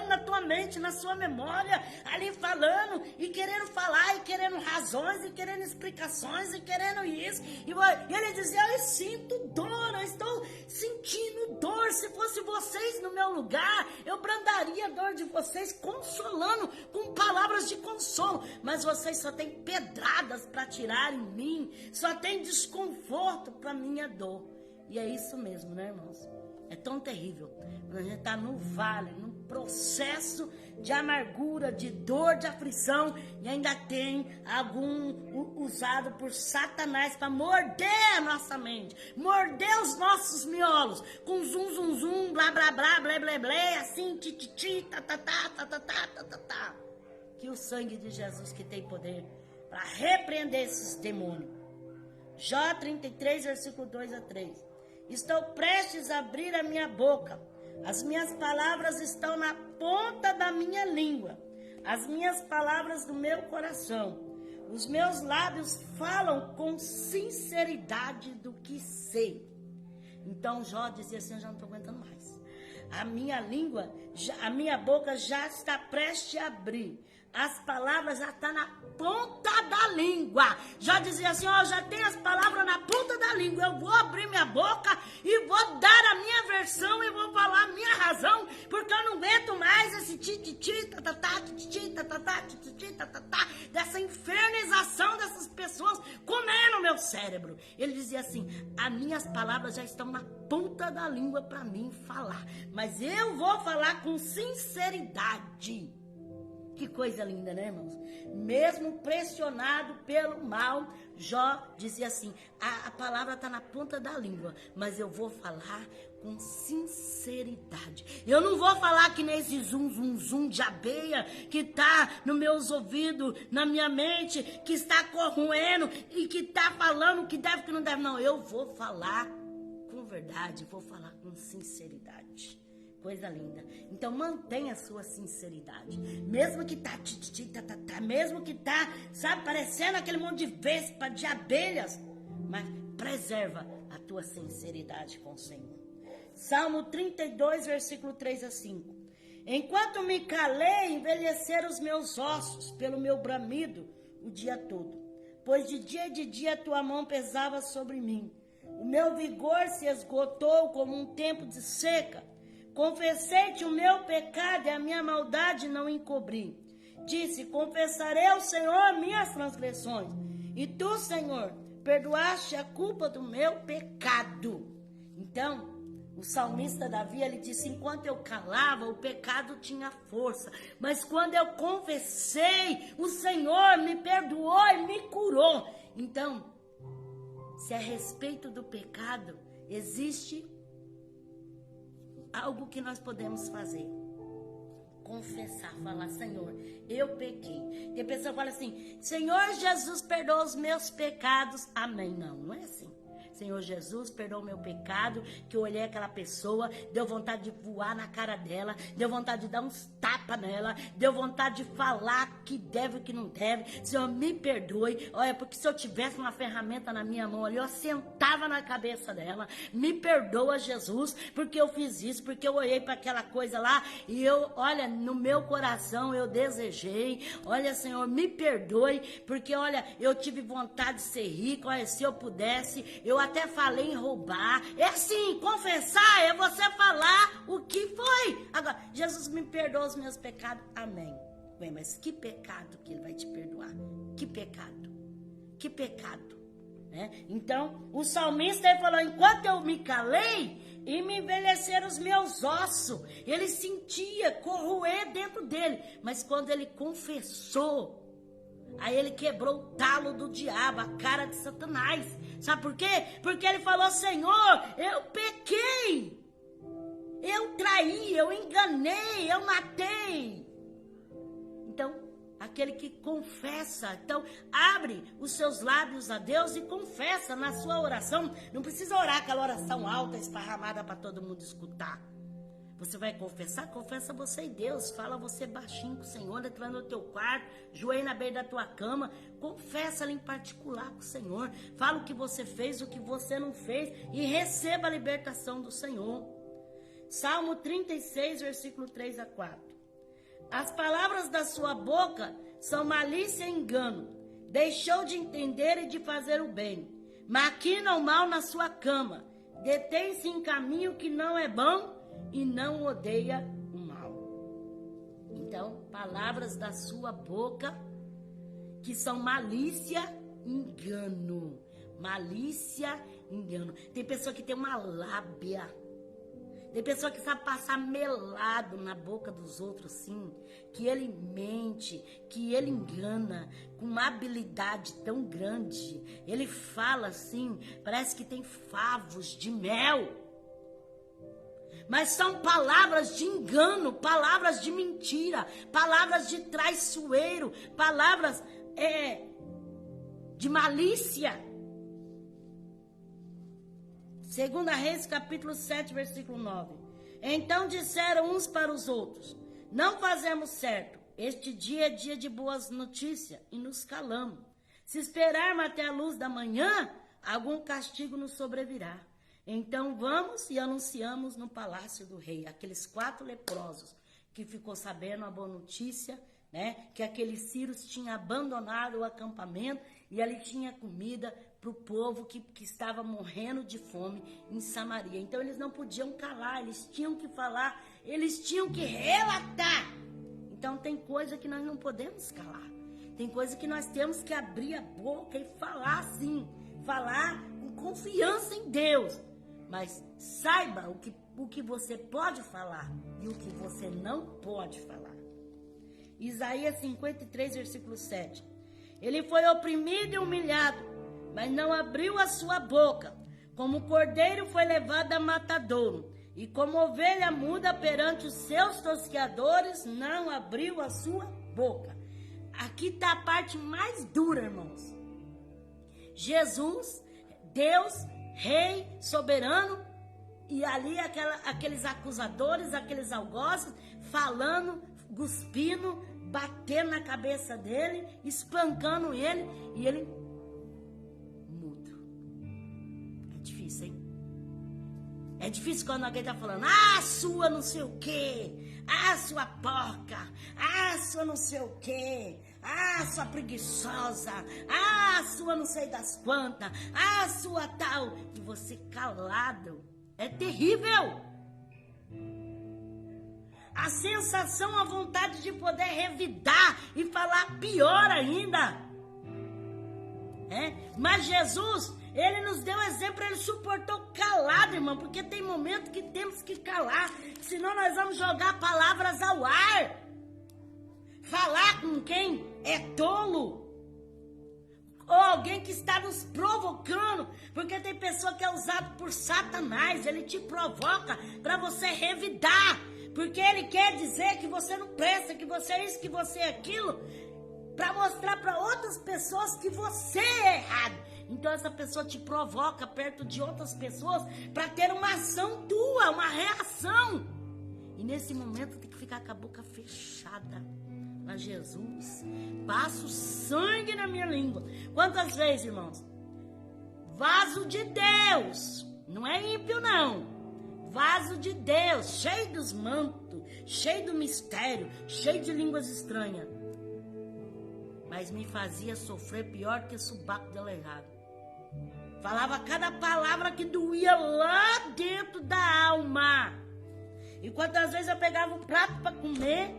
na tua mente, na sua memória, ali falando, e querendo falar, e querendo razões, e querendo explicações, e querendo isso, e ele dizia: eu sinto dor, eu estou sentindo dor, se fosse vocês no meu lugar, eu brandaria a dor de vocês, consolando, com palavras de consolo, mas vocês só têm pedradas para tirar em mim, só tem desconforto para minha dor. E é isso mesmo, né, irmãos? É tão terrível quando a gente está no vale, num processo de amargura, de dor, de aflição, e ainda tem algum usado por Satanás para morder a nossa mente, morder os nossos miolos, com zum, zum, zum, blá, blá, blá, blé, blé, blé, assim, ti, ti, ti, tá, tá, tá, tá, tá, tá, tá, tá, tá. Que o sangue de Jesus, que tem poder para repreender esses demônios. Jó 33, versículo 2-3. Estou prestes a abrir a minha boca. As minhas palavras estão na ponta da minha língua. As minhas palavras do meu coração. Os meus lábios falam com sinceridade do que sei. Então Jó dizia assim: eu já não estou aguentando mais. a minha língua, a minha boca já está prestes a abrir. As palavras já estão na ponta da língua. Já dizia assim, ó, já tem as palavras na ponta da língua. Eu vou abrir minha boca e vou dar a minha versão e vou falar a minha razão, porque eu não aguento mais esse tititi, tatatá, tititi, tatatá, tititi, tatatá, dessa infernização dessas pessoas comendo meu cérebro. Ele dizia assim, as minhas palavras já estão na ponta da língua para mim falar, mas eu vou falar com sinceridade. Que coisa linda, né, irmãos? Mesmo pressionado pelo mal, Jó dizia assim, a palavra está na ponta da língua, mas eu vou falar com sinceridade. Eu não vou falar que nem esse zum, zum, zum de abelha que está nos meus ouvidos, na minha mente, que está corroendo e que está falando que deve, que não deve. Não, eu vou falar com verdade, vou falar com sinceridade. Coisa linda. Então mantenha a sua sinceridade. Mesmo que tá, mesmo que tá, sabe, parecendo aquele monte de vespa, de abelhas, mas preserva a tua sinceridade com o Senhor. Salmo 32, versículo 3 a 5. Enquanto me calei, envelheceram os meus ossos pelo meu bramido o dia todo. Pois de dia a tua mão pesava sobre mim. O meu vigor se esgotou como um tempo de seca. Confessei-te o meu pecado e a minha maldade não encobri. Disse, confessarei ao Senhor minhas transgressões. E tu, Senhor, perdoaste a culpa do meu pecado. Então, o salmista Davi, ele disse, enquanto eu calava, o pecado tinha força. Mas quando eu confessei, o Senhor me perdoou e me curou. Então, se a respeito do pecado, existe algo que nós podemos fazer. Confessar, falar, Senhor, eu pequei. Tem pessoa que fala assim, Senhor Jesus, perdoa os meus pecados. Amém. Não, não é assim. Senhor Jesus, perdoa o meu pecado, que eu olhei aquela pessoa, deu vontade de voar na cara dela, deu vontade de dar uns tapas nela, deu vontade de falar que deve e que não deve. Senhor, me perdoe. Olha, porque se eu tivesse uma ferramenta na minha mão ali, eu sentava na cabeça dela. Me perdoa, Jesus, porque eu fiz isso, porque eu olhei para aquela coisa lá e eu, olha, no meu coração eu desejei. Olha, Senhor, me perdoe, porque, olha, eu tive vontade de ser rico. Olha, se eu pudesse, eu até falei em roubar. É assim, confessar é você falar o que foi. Agora, Jesus me perdoa os meus pecados. Amém. Bem, mas que pecado que ele vai te perdoar? Que pecado? Que pecado? Né? Então, o salmista ele falou, enquanto eu me calei e me envelheceram os meus ossos, ele sentia corroer dentro dele. Mas quando ele confessou, aí ele quebrou o talo do diabo, a cara de Satanás. Sabe por quê? Porque ele falou, Senhor, eu pequei. Eu traí, eu enganei, eu matei. Então, aquele que confessa, então abre os seus lábios a Deus e confessa na sua oração. Não precisa orar aquela oração alta, esparramada para todo mundo escutar. Você vai confessar? Confessa você e Deus. Fala você baixinho com o Senhor, entra no teu quarto, joelho na beira da tua cama. Confessa ali em particular com o Senhor. Fala o que você fez, o que você não fez e receba a libertação do Senhor. Salmo 36, versículo 3 a 4. As palavras da sua boca são malícia e engano. Deixou de entender e de fazer o bem. Maquina o mal na sua cama. Detém-se em caminho que não é bom e não odeia o mal. Então, palavras da sua boca que são malícia e engano. Malícia e engano. Tem pessoa que tem uma lábia. Tem pessoa que sabe passar melado na boca dos outros, sim. Que ele mente, que ele engana com uma habilidade tão grande. Ele fala assim, parece que tem favos de mel. Mas são palavras de engano, palavras de mentira, palavras de traiçoeiro, palavras de malícia. 2 Reis, capítulo 7, versículo 9. Então disseram uns para os outros, não fazemos certo, este dia é dia de boas notícias e nos calamos. Se esperarmos até a luz da manhã, algum castigo nos sobrevirá. Então vamos e anunciamos no palácio do rei. Aqueles 4 leprosos que ficou sabendo a boa notícia, né? Que aqueles sírios tinham abandonado o acampamento e ali tinha comida para o povo que estava morrendo de fome em Samaria. Então eles não podiam calar, eles tinham que falar, eles tinham que relatar. Então tem coisa que nós não podemos calar. Tem coisa que nós temos que abrir a boca e falar sim. Falar com confiança em Deus. Mas saiba o que você pode falar e o que você não pode falar. Isaías 53, versículo 7. Ele foi oprimido e humilhado, mas não abriu a sua boca. Como cordeiro foi levado a matadouro, e como ovelha muda perante os seus tosqueadores, não abriu a sua boca. Aqui está a parte mais dura, irmãos. Jesus, Deus, Rei, soberano, e ali aqueles acusadores, aqueles algozes, falando, cuspindo, batendo na cabeça dele, espancando ele, e ele mudo. É difícil, hein? É difícil quando alguém tá falando, sua não sei o quê, sua porca, sua não sei o quê, sua preguiçosa, sua não sei das quantas, sua tal, e você calado, é terrível. A sensação, a vontade de poder revidar e falar pior ainda. Mas Jesus, ele nos deu exemplo, ele suportou calado, irmão, porque tem momento que temos que calar, senão nós vamos jogar palavras ao ar. Falar com quem é tolo, ou alguém que está nos provocando, porque tem pessoa que é usada por Satanás, ele te provoca para você revidar, porque ele quer dizer que você não presta, que você é isso, que você é aquilo, para mostrar para outras pessoas que você é errado. Então essa pessoa te provoca perto de outras pessoas para ter uma ação tua, uma reação. E nesse momento tem que ficar com a boca fechada. Mas Jesus, passa o sangue na minha língua. Quantas vezes, irmãos? Vaso de Deus, não é ímpio não. Vaso de Deus, cheio dos mantos, cheio do mistério, cheio de línguas estranhas. Mas me fazia sofrer pior que subaco de aleijado. Falava cada palavra que doía lá dentro da alma. E quantas vezes eu pegava um prato para comer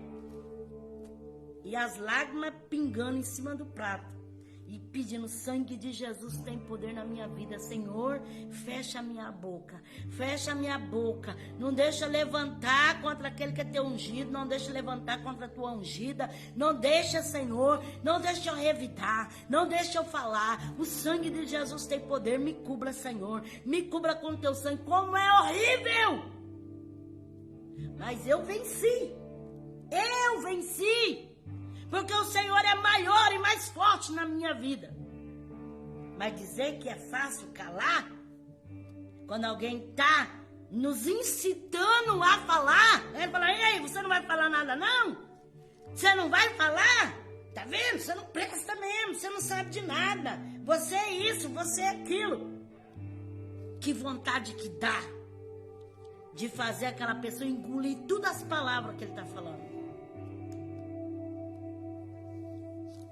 e as lágrimas pingando em cima do prato. E pedindo, sangue de Jesus tem poder na minha vida. Senhor, fecha a minha boca. Fecha a minha boca. Não deixa levantar contra aquele que é teu ungido. Não deixa levantar contra a tua ungida. Não deixa, Senhor. Não deixa eu revidar. Não deixa eu falar. O sangue de Jesus tem poder. Me cubra, Senhor. Me cubra com o teu sangue. Como é horrível! Mas eu venci. Eu venci. Porque o Senhor é maior e mais forte na minha vida. Mas dizer que é fácil calar, quando alguém está nos incitando a falar, fala, e aí, você não vai falar nada não? Você não vai falar? Tá vendo? Você não presta mesmo, você não sabe de nada. Você é isso, você é aquilo. Que vontade que dá de fazer aquela pessoa engolir todas as palavras que ele está falando.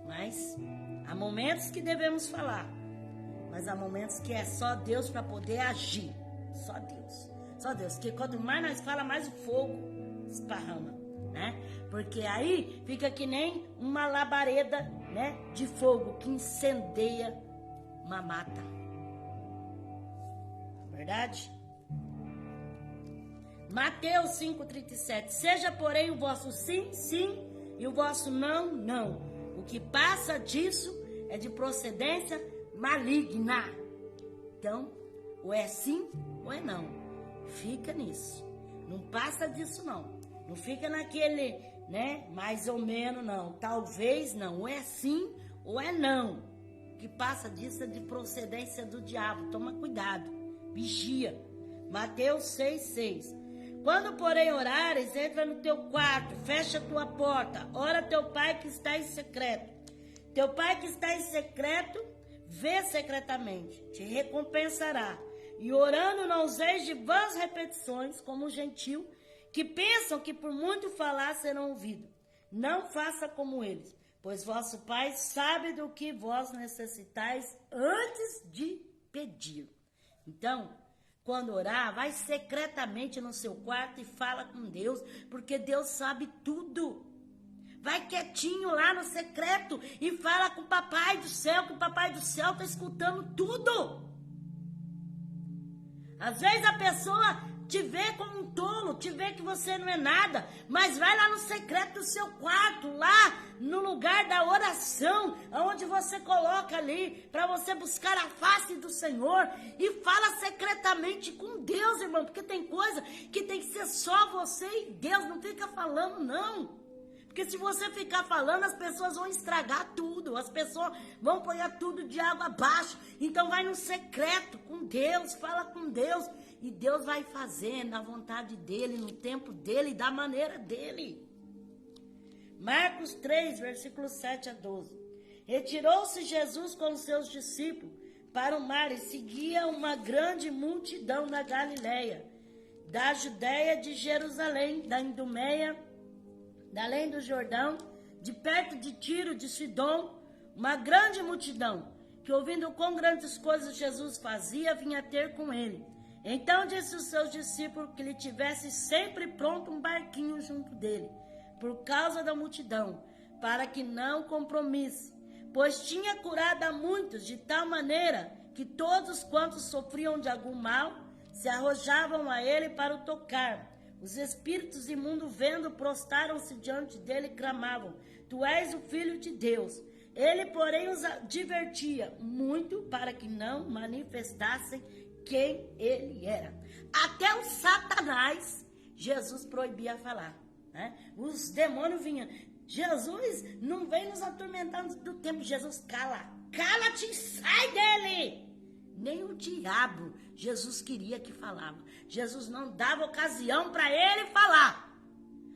Mas há momentos que devemos falar, mas há momentos que é só Deus para poder agir. Só Deus. Só Deus. Porque quanto mais nós falamos, mais o fogo esparrama, né? Porque aí fica que nem uma labareda, né, de fogo que incendeia uma mata. Verdade? Mateus 5,37. Seja, porém, o vosso sim, sim, e o vosso não, não. O que passa disso é de procedência maligna. Então, ou é sim ou é não. Fica nisso. Não passa disso, não. Não fica naquele, né, mais ou menos, não. Talvez não. Ou é sim ou é não. O que passa disso é de procedência do diabo. Toma cuidado. Vigia. Mateus 6,6. Quando, porém, orares, entra no teu quarto, fecha a tua porta, ora teu pai que está em secreto. Teu pai que está em secreto, vê secretamente, te recompensará. E orando não useis de vãs repetições, como o gentil, que pensam que por muito falar serão ouvidos. Não faça como eles, pois vosso Pai sabe do que vós necessitais antes de pedir. Então, quando orar, vai secretamente no seu quarto e fala com Deus, porque Deus sabe tudo. Vai quietinho lá no secreto e fala com o Papai do céu, que o Papai do céu está escutando tudo. Às vezes a pessoa te vê como um tolo, te vê que você não é nada, mas vai lá no secreto do seu quarto, lá no lugar da oração, onde você coloca ali, para você buscar a face do Senhor, e fala secretamente com Deus, irmão, porque tem coisa que tem que ser só você e Deus, não fica falando não. Porque se você ficar falando, as pessoas vão estragar tudo. As pessoas vão pôr tudo de água abaixo. Então vai no secreto com Deus, fala com Deus. E Deus vai fazer na vontade dEle, no tempo dEle, da maneira dEle. Marcos 3, versículos 7 a 12. Retirou-se Jesus com os seus discípulos para o mar e seguia uma grande multidão da Galileia, da Judéia, de Jerusalém, da Idumeia, da além do Jordão, de perto de Tiro, de Sidom, uma grande multidão, que ouvindo quão grandes coisas Jesus fazia, vinha ter com ele. Então disse aos seus discípulos que lhe tivesse sempre pronto um barquinho junto dele, por causa da multidão, para que não compromisse, pois tinha curado a muitos de tal maneira que todos quantos sofriam de algum mal, se arrojavam a ele para o tocar. Os espíritos imundos, vendo, prostaram-se diante dele e clamavam: Tu és o Filho de Deus. Ele, porém, os divertia muito para que não manifestassem quem ele era. Até o Satanás, Jesus proibia falar. Né? Os demônios vinham. Jesus não vem nos atormentando do tempo. Jesus, cala-te e sai dele. Nem o diabo Jesus queria que falava. Jesus não dava ocasião para ele falar.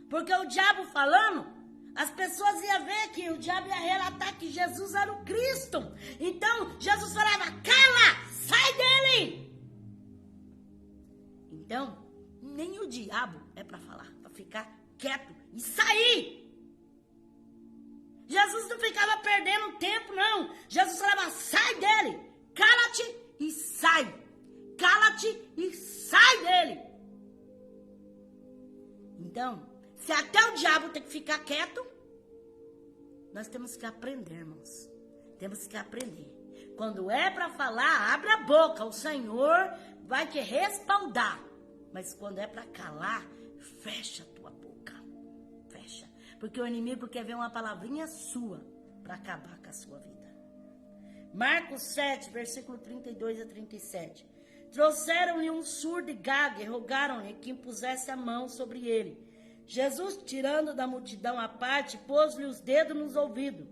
Porque o diabo falando, as pessoas iam ver que o diabo ia relatar que Jesus era o Cristo. Então Jesus falava: cala, sai dele. Então, nem o diabo é para falar, para ficar quieto e sair. Jesus não ficava perdendo tempo, não. Jesus falava: sai dele, cala-te e sai. Cala-te e sai dele. Então, se até o diabo tem que ficar quieto, nós temos que aprender, irmãos. Temos que aprender. Quando é para falar, abre a boca. O Senhor vai te respaldar. Mas quando é para calar, fecha a tua boca. Fecha. Porque o inimigo quer ver uma palavrinha sua para acabar com a sua vida. Marcos 7, versículo 32 a 37. Trouxeram-lhe um surdo e gago e rogaram-lhe que impusesse a mão sobre ele. Jesus, tirando da multidão à parte, pôs-lhe os dedos nos ouvidos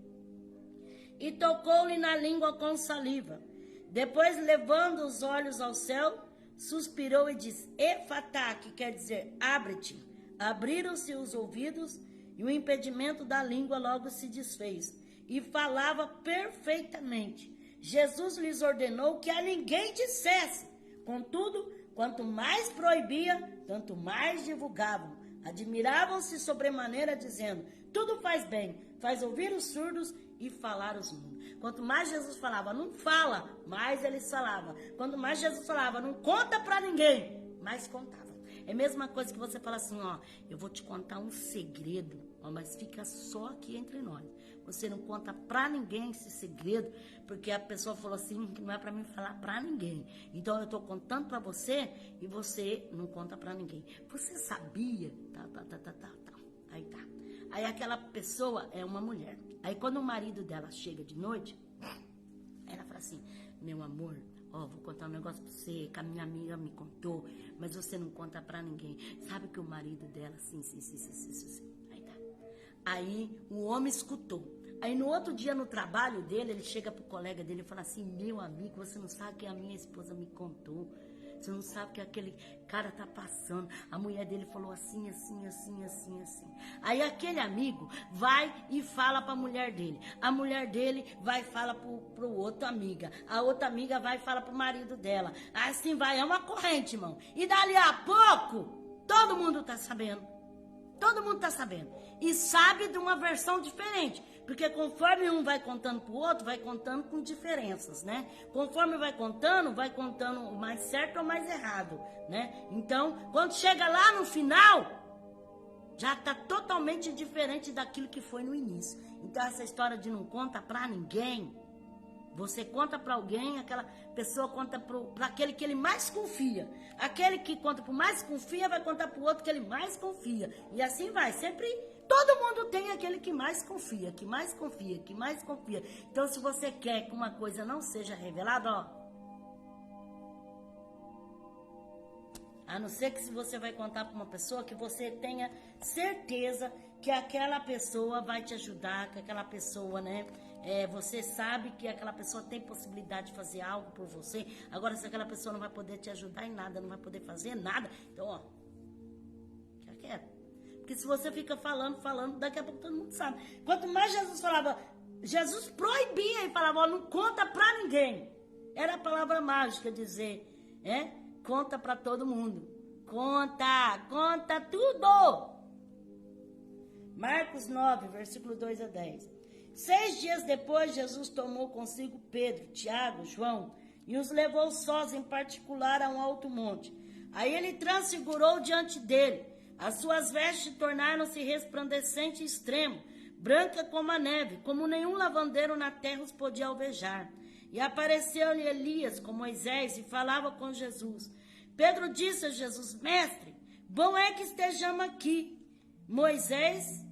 e tocou-lhe na língua com saliva. Depois, levando os olhos ao céu, suspirou e disse: Efatá, que quer dizer abre-te. Abriram-se os ouvidos e o impedimento da língua logo se desfez. E falava perfeitamente. Jesus lhes ordenou que a ninguém dissesse. Contudo, quanto mais proibia, tanto mais divulgavam. Admiravam-se sobremaneira, dizendo: tudo faz bem, faz ouvir os surdos e falar os mudos. Quanto mais Jesus falava, não fala, mais eles falavam. Quanto mais Jesus falava, não conta para ninguém, mais contava. É a mesma coisa que você fala assim: ó, eu vou te contar um segredo, ó, mas fica só aqui entre nós. Você não conta pra ninguém esse segredo, porque a pessoa falou assim que não é pra mim falar pra ninguém. Então eu tô contando pra você e você não conta pra ninguém. Você sabia? Aí tá. Aí aquela pessoa é uma mulher. Aí quando o marido dela chega de noite, ela fala assim: meu amor, ó, vou contar um negócio pra você, que a minha amiga me contou, mas você não conta pra ninguém. Sabe que o marido dela, sim. Aí tá. Aí o homem escutou. Aí no outro dia no trabalho dele, ele chega pro colega dele e fala assim: meu amigo, você não sabe que a minha esposa me contou. Você não sabe o que aquele cara tá passando. A mulher dele falou assim, assim, assim, assim, assim. Aí aquele amigo vai e fala pra mulher dele. A mulher dele vai e fala pro outro amiga. A outra amiga vai e fala pro marido dela. Assim vai, é uma corrente, irmão. E dali a pouco, todo mundo tá sabendo. Todo mundo tá sabendo. E sabe de uma versão diferente. Porque conforme um vai contando pro outro, vai contando com diferenças, né? Conforme vai contando o mais certo ou mais errado, né? Então, quando chega lá no final, já tá totalmente diferente daquilo que foi no início. Então, essa história de não conta pra ninguém, você conta para alguém, aquela pessoa conta para aquele que ele mais confia. Aquele que conta para o mais confia vai contar para o outro que ele mais confia. E assim vai, sempre todo mundo tem aquele que mais confia, que mais confia, que mais confia. Então se você quer que uma coisa não seja revelada, ó, a não ser que se você vai contar para uma pessoa que você tenha certeza que aquela pessoa vai te ajudar, que aquela pessoa, né, você sabe que aquela pessoa tem possibilidade de fazer algo por você. Agora, se aquela pessoa não vai poder te ajudar em nada, não vai poder fazer nada, então, ó, fica quieto. Porque se você fica falando, daqui a pouco todo mundo sabe. Quanto mais Jesus falava, Jesus proibia e falava, ó, não conta pra ninguém. Era a palavra mágica dizer, conta pra todo mundo. Conta tudo. Marcos 9, versículo 2 a 10. 6 dias depois, Jesus tomou consigo Pedro, Tiago, João e os levou sós em particular a um alto monte. Aí ele transfigurou diante dele. As suas vestes tornaram-se resplandecente e extremo, branca como a neve, como nenhum lavandeiro na terra os podia alvejar. E apareceu-lhe Elias com Moisés e falava com Jesus. Pedro disse a Jesus, mestre, bom é que estejamos aqui. Moisés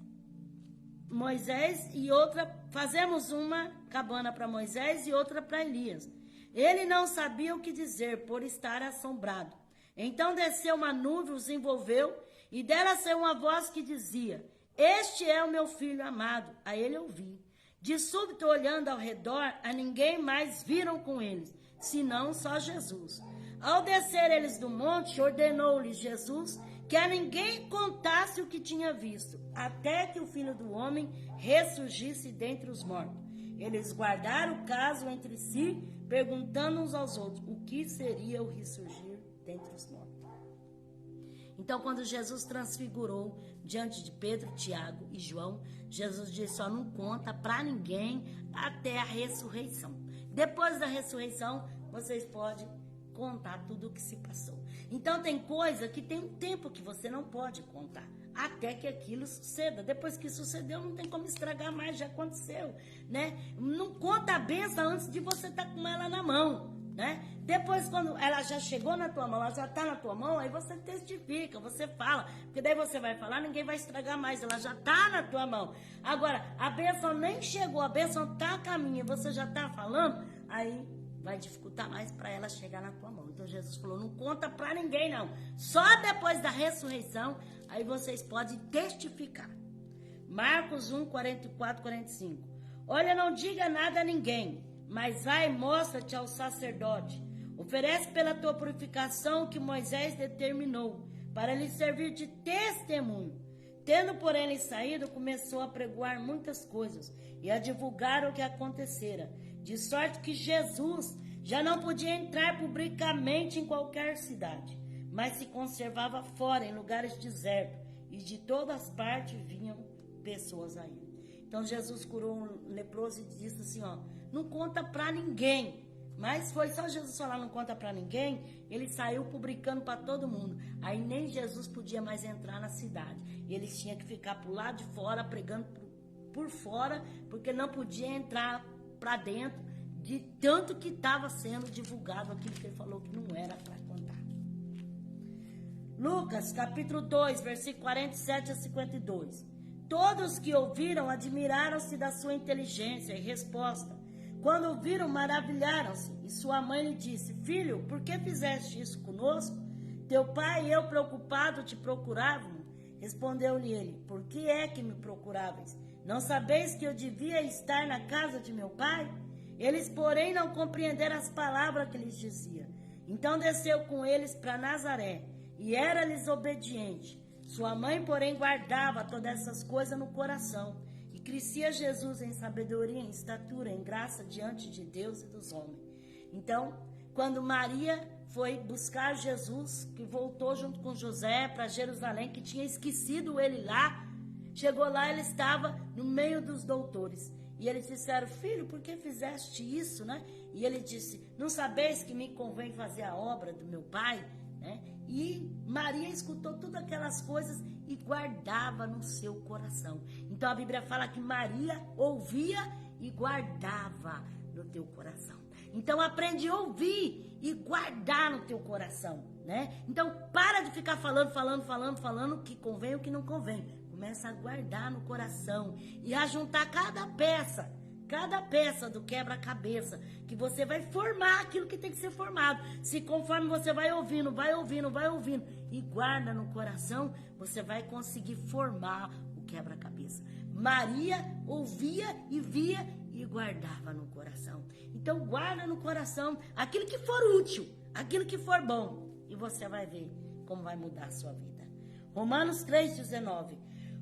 e outra, fazemos uma cabana para Moisés e outra para Elias. Ele não sabia o que dizer, por estar assombrado. Então desceu uma nuvem, os envolveu, e dela saiu uma voz que dizia, este é o meu filho amado, a ele ouvi. De súbito, olhando ao redor, a ninguém mais viram com eles, senão só Jesus. Ao descer eles do monte, ordenou-lhes Jesus que a ninguém contasse o que tinha visto, até que o Filho do Homem ressurgisse dentre os mortos. Eles guardaram o caso entre si, perguntando uns aos outros, o que seria o ressurgir dentre os mortos. Então, quando Jesus transfigurou diante de Pedro, Tiago e João, Jesus disse, ó, não conta para ninguém até a ressurreição. Depois da ressurreição, vocês podem contar tudo o que se passou. Então tem coisa que tem um tempo que você não pode contar, até que aquilo suceda. Depois que sucedeu, não tem como estragar mais, já aconteceu, né? Não conta a bênção antes de você estar com ela na mão, né? Depois, quando ela já chegou na tua mão, ela já está na tua mão, aí você testifica, você fala, porque daí você vai falar, ninguém vai estragar mais, ela já está na tua mão. Agora, a bênção nem chegou, a bênção está a caminho, você já está falando, aí vai dificultar mais para ela chegar na tua mão. Então Jesus falou, não conta para ninguém não. Só depois da ressurreição, aí vocês podem testificar. Marcos 1, 44, 45. Olha, não diga nada a ninguém, mas vai e mostra-te ao sacerdote. Oferece pela tua purificação o que Moisés determinou, para lhe servir de testemunho. Tendo, porém, ele saído, começou a pregoar muitas coisas e a divulgar o que acontecera. De sorte que Jesus já não podia entrar publicamente em qualquer cidade, mas se conservava fora, em lugares desertos, e de todas partes vinham pessoas a ele. Então Jesus curou um leproso e disse assim, ó, não conta para ninguém. Mas foi só Jesus falar, não conta para ninguém, ele saiu publicando para todo mundo. Aí nem Jesus podia mais entrar na cidade. Eles tinham que ficar por lá de fora, pregando por fora, porque não podia entrar para dentro, de tanto que estava sendo divulgado aquilo que ele falou que não era para contar. Lucas, capítulo 2, versículo 47 a 52. Todos que ouviram admiraram-se da sua inteligência e resposta. Quando ouviram, maravilharam-se. E sua mãe lhe disse, filho, por que fizeste isso conosco? Teu pai e eu preocupado te procurávamos. Respondeu-lhe ele, por que é que me procuráveis? Não sabeis que eu devia estar na casa de meu pai? Eles, porém, não compreenderam as palavras que lhes dizia. Então desceu com eles para Nazaré, e era-lhes obediente. Sua mãe, porém, guardava todas essas coisas no coração. E crescia Jesus em sabedoria, em estatura, em graça diante de Deus e dos homens. Então, quando Maria foi buscar Jesus, que voltou junto com José para Jerusalém, que tinha esquecido ele lá, chegou lá, ele estava no meio dos doutores. E eles disseram: filho, por que fizeste isso, né? E ele disse: não sabeis que me convém fazer a obra do meu pai, né? E Maria escutou todas aquelas coisas e guardava no seu coração. Então a Bíblia fala que Maria ouvia e guardava no teu coração. Então aprende a ouvir e guardar no teu coração, né? Então para de ficar falando o que convém e o que não convém. Começa a guardar no coração e a juntar cada peça do quebra-cabeça, que você vai formar aquilo que tem que ser formado. Se conforme você vai ouvindo e guarda no coração, você vai conseguir formar o quebra-cabeça. Maria ouvia e via e guardava no coração. Então guarda no coração aquilo que for útil, aquilo que for bom, e você vai ver como vai mudar a sua vida. Romanos 3,19.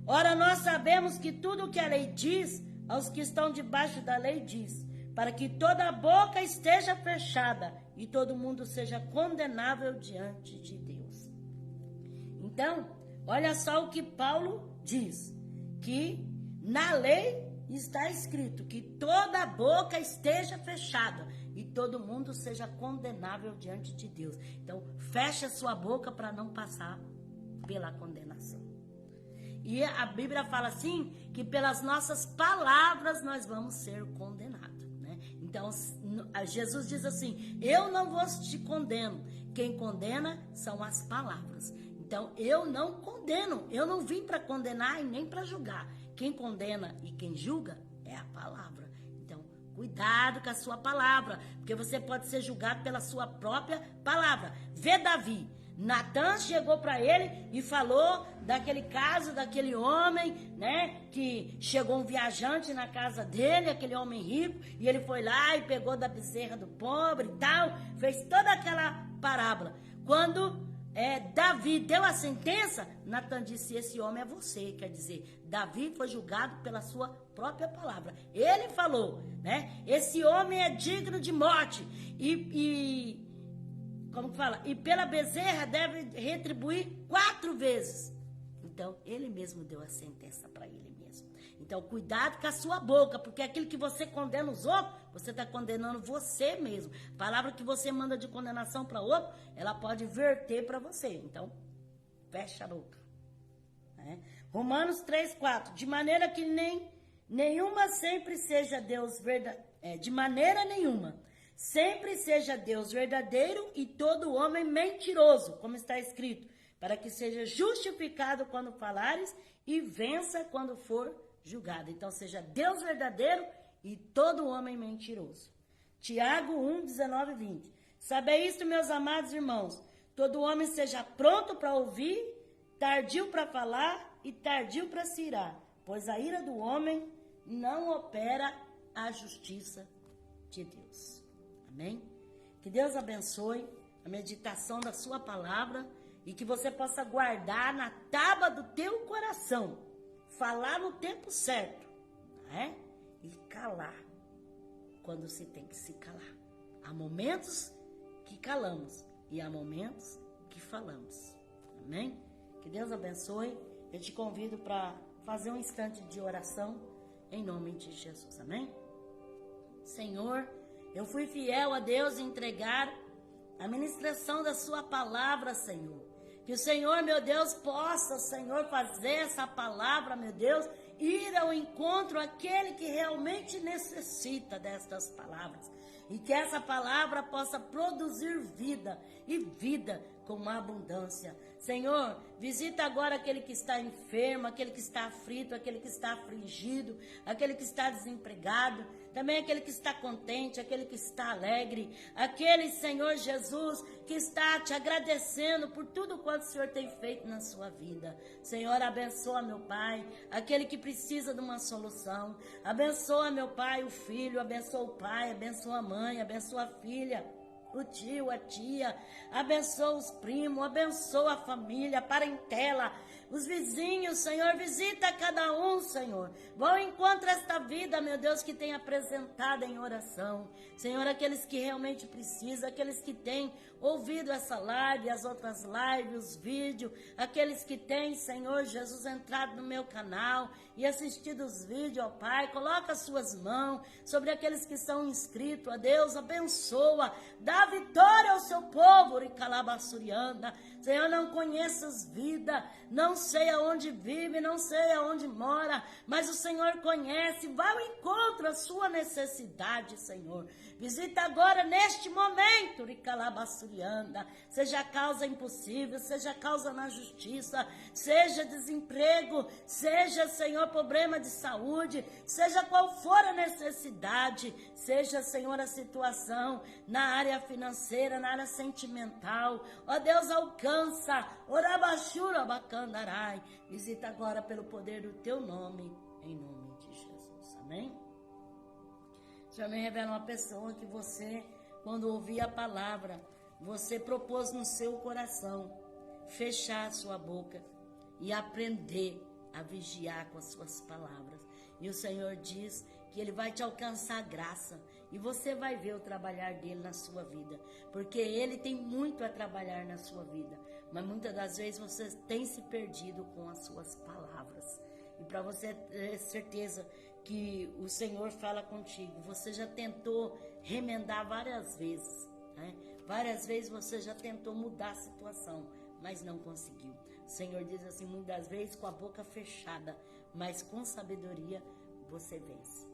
Ora, nós sabemos que tudo o que a lei diz, aos que estão debaixo da lei diz, para que toda a boca esteja fechada e todo mundo seja condenável diante de Deus. Então, olha só o que Paulo diz, que na lei está escrito que toda a boca esteja fechada e todo mundo seja condenável diante de Deus. Então, fecha sua boca para não passar pela condenação. E a Bíblia fala assim, que pelas nossas palavras nós vamos ser condenados, né? Então, Jesus diz assim: eu não vos te condeno, quem condena são as palavras. Então, eu não condeno, eu não vim para condenar e nem para julgar. Quem condena e quem julga é a palavra. Então, cuidado com a sua palavra, porque você pode ser julgado pela sua própria palavra. Vê Davi. Natan chegou para ele e falou daquele caso, daquele homem, né, que chegou um viajante na casa dele, aquele homem rico, e ele foi lá e pegou da bezerra do pobre e tal, fez toda aquela parábola. Quando Davi deu a sentença, Natan disse: esse homem é você. Quer dizer, Davi foi julgado pela sua própria palavra. Ele falou, né, esse homem é digno de morte como que fala? E pela bezerra deve retribuir 4 vezes. Então, ele mesmo deu a sentença para ele mesmo. Então, cuidado com a sua boca, porque aquilo que você condena os outros, você está condenando você mesmo. A palavra que você manda de condenação para outro, ela pode verter para você. Então, fecha a boca. Né? Romanos 3,4. De maneira que nenhuma sempre seja Deus verdadeiro. De maneira nenhuma. Sempre seja Deus verdadeiro e todo homem mentiroso, como está escrito, para que seja justificado quando falares e vença quando for julgado. Então, seja Deus verdadeiro e todo homem mentiroso. Tiago 1, 19 e 20. Sabei isto, meus amados irmãos, todo homem seja pronto para ouvir, tardio para falar e tardio para se irar, pois a ira do homem não opera a justiça de Deus. Amém? Que Deus abençoe a meditação da sua palavra e que você possa guardar na tábua do teu coração, falar no tempo certo, né? E calar quando se tem que se calar. Há momentos que calamos e há momentos que falamos. Amém? Que Deus abençoe. Eu te convido para fazer um instante de oração em nome de Jesus. Amém? Senhor, eu fui fiel a Deus em entregar a ministração da sua palavra, Senhor. Que o Senhor, meu Deus, possa, Senhor, fazer essa palavra, meu Deus, ir ao encontro àquele que realmente necessita destas palavras. E que essa palavra possa produzir vida e vida com abundância. Senhor, visita agora aquele que está enfermo, aquele que está aflito, aquele que está afligido, aquele que está desempregado, também aquele que está contente, aquele que está alegre, aquele, Senhor Jesus, que está te agradecendo por tudo quanto o Senhor tem feito na sua vida. Senhor, abençoa, meu Pai, aquele que precisa de uma solução. Abençoa, meu Pai, o filho, abençoa o pai, abençoa a mãe, abençoa a filha. o tio, a tia, abençoa os primos, abençoa a família, a parentela, os vizinhos, Senhor, visita cada um, Senhor. Vão encontrar esta vida, meu Deus, que tem apresentado em oração. Senhor, aqueles que realmente precisam, aqueles que têm ouvido essa live, as outras lives, os vídeos, aqueles que têm, Senhor Jesus, entrado no meu canal e assistido os vídeos, ó Pai, coloca as suas mãos sobre aqueles que são inscritos, ó Deus, abençoa, dá vitória ao seu povo, Ricalabassurianda. Senhor, não conheço as vidas, não sei aonde vive, não sei aonde mora, mas o Senhor conhece, vai ao encontro à sua necessidade, Senhor. Visita agora, neste momento, Ricalabassurianda, seja causa impossível, seja causa na justiça, seja desemprego, seja, Senhor, problema de saúde, seja qual for a necessidade, seja, Senhor, a situação na área financeira, na área sentimental, ó Deus, alcança, Orabachura Bacandarai, visita agora pelo poder do teu nome, em nome de Jesus, amém? O Senhor me revela uma pessoa que você, quando ouvir a palavra, você propôs no seu coração fechar a sua boca e aprender a vigiar com as suas palavras. E o Senhor diz que Ele vai te alcançar graça e você vai ver o trabalhar dele na sua vida, porque Ele tem muito a trabalhar na sua vida, mas muitas das vezes você tem se perdido com as suas palavras. E para você ter certeza que o Senhor fala contigo, você já tentou remendar várias vezes, né? Várias vezes você já tentou mudar a situação, mas não conseguiu. O Senhor diz assim, muitas vezes com a boca fechada, mas com sabedoria você vence.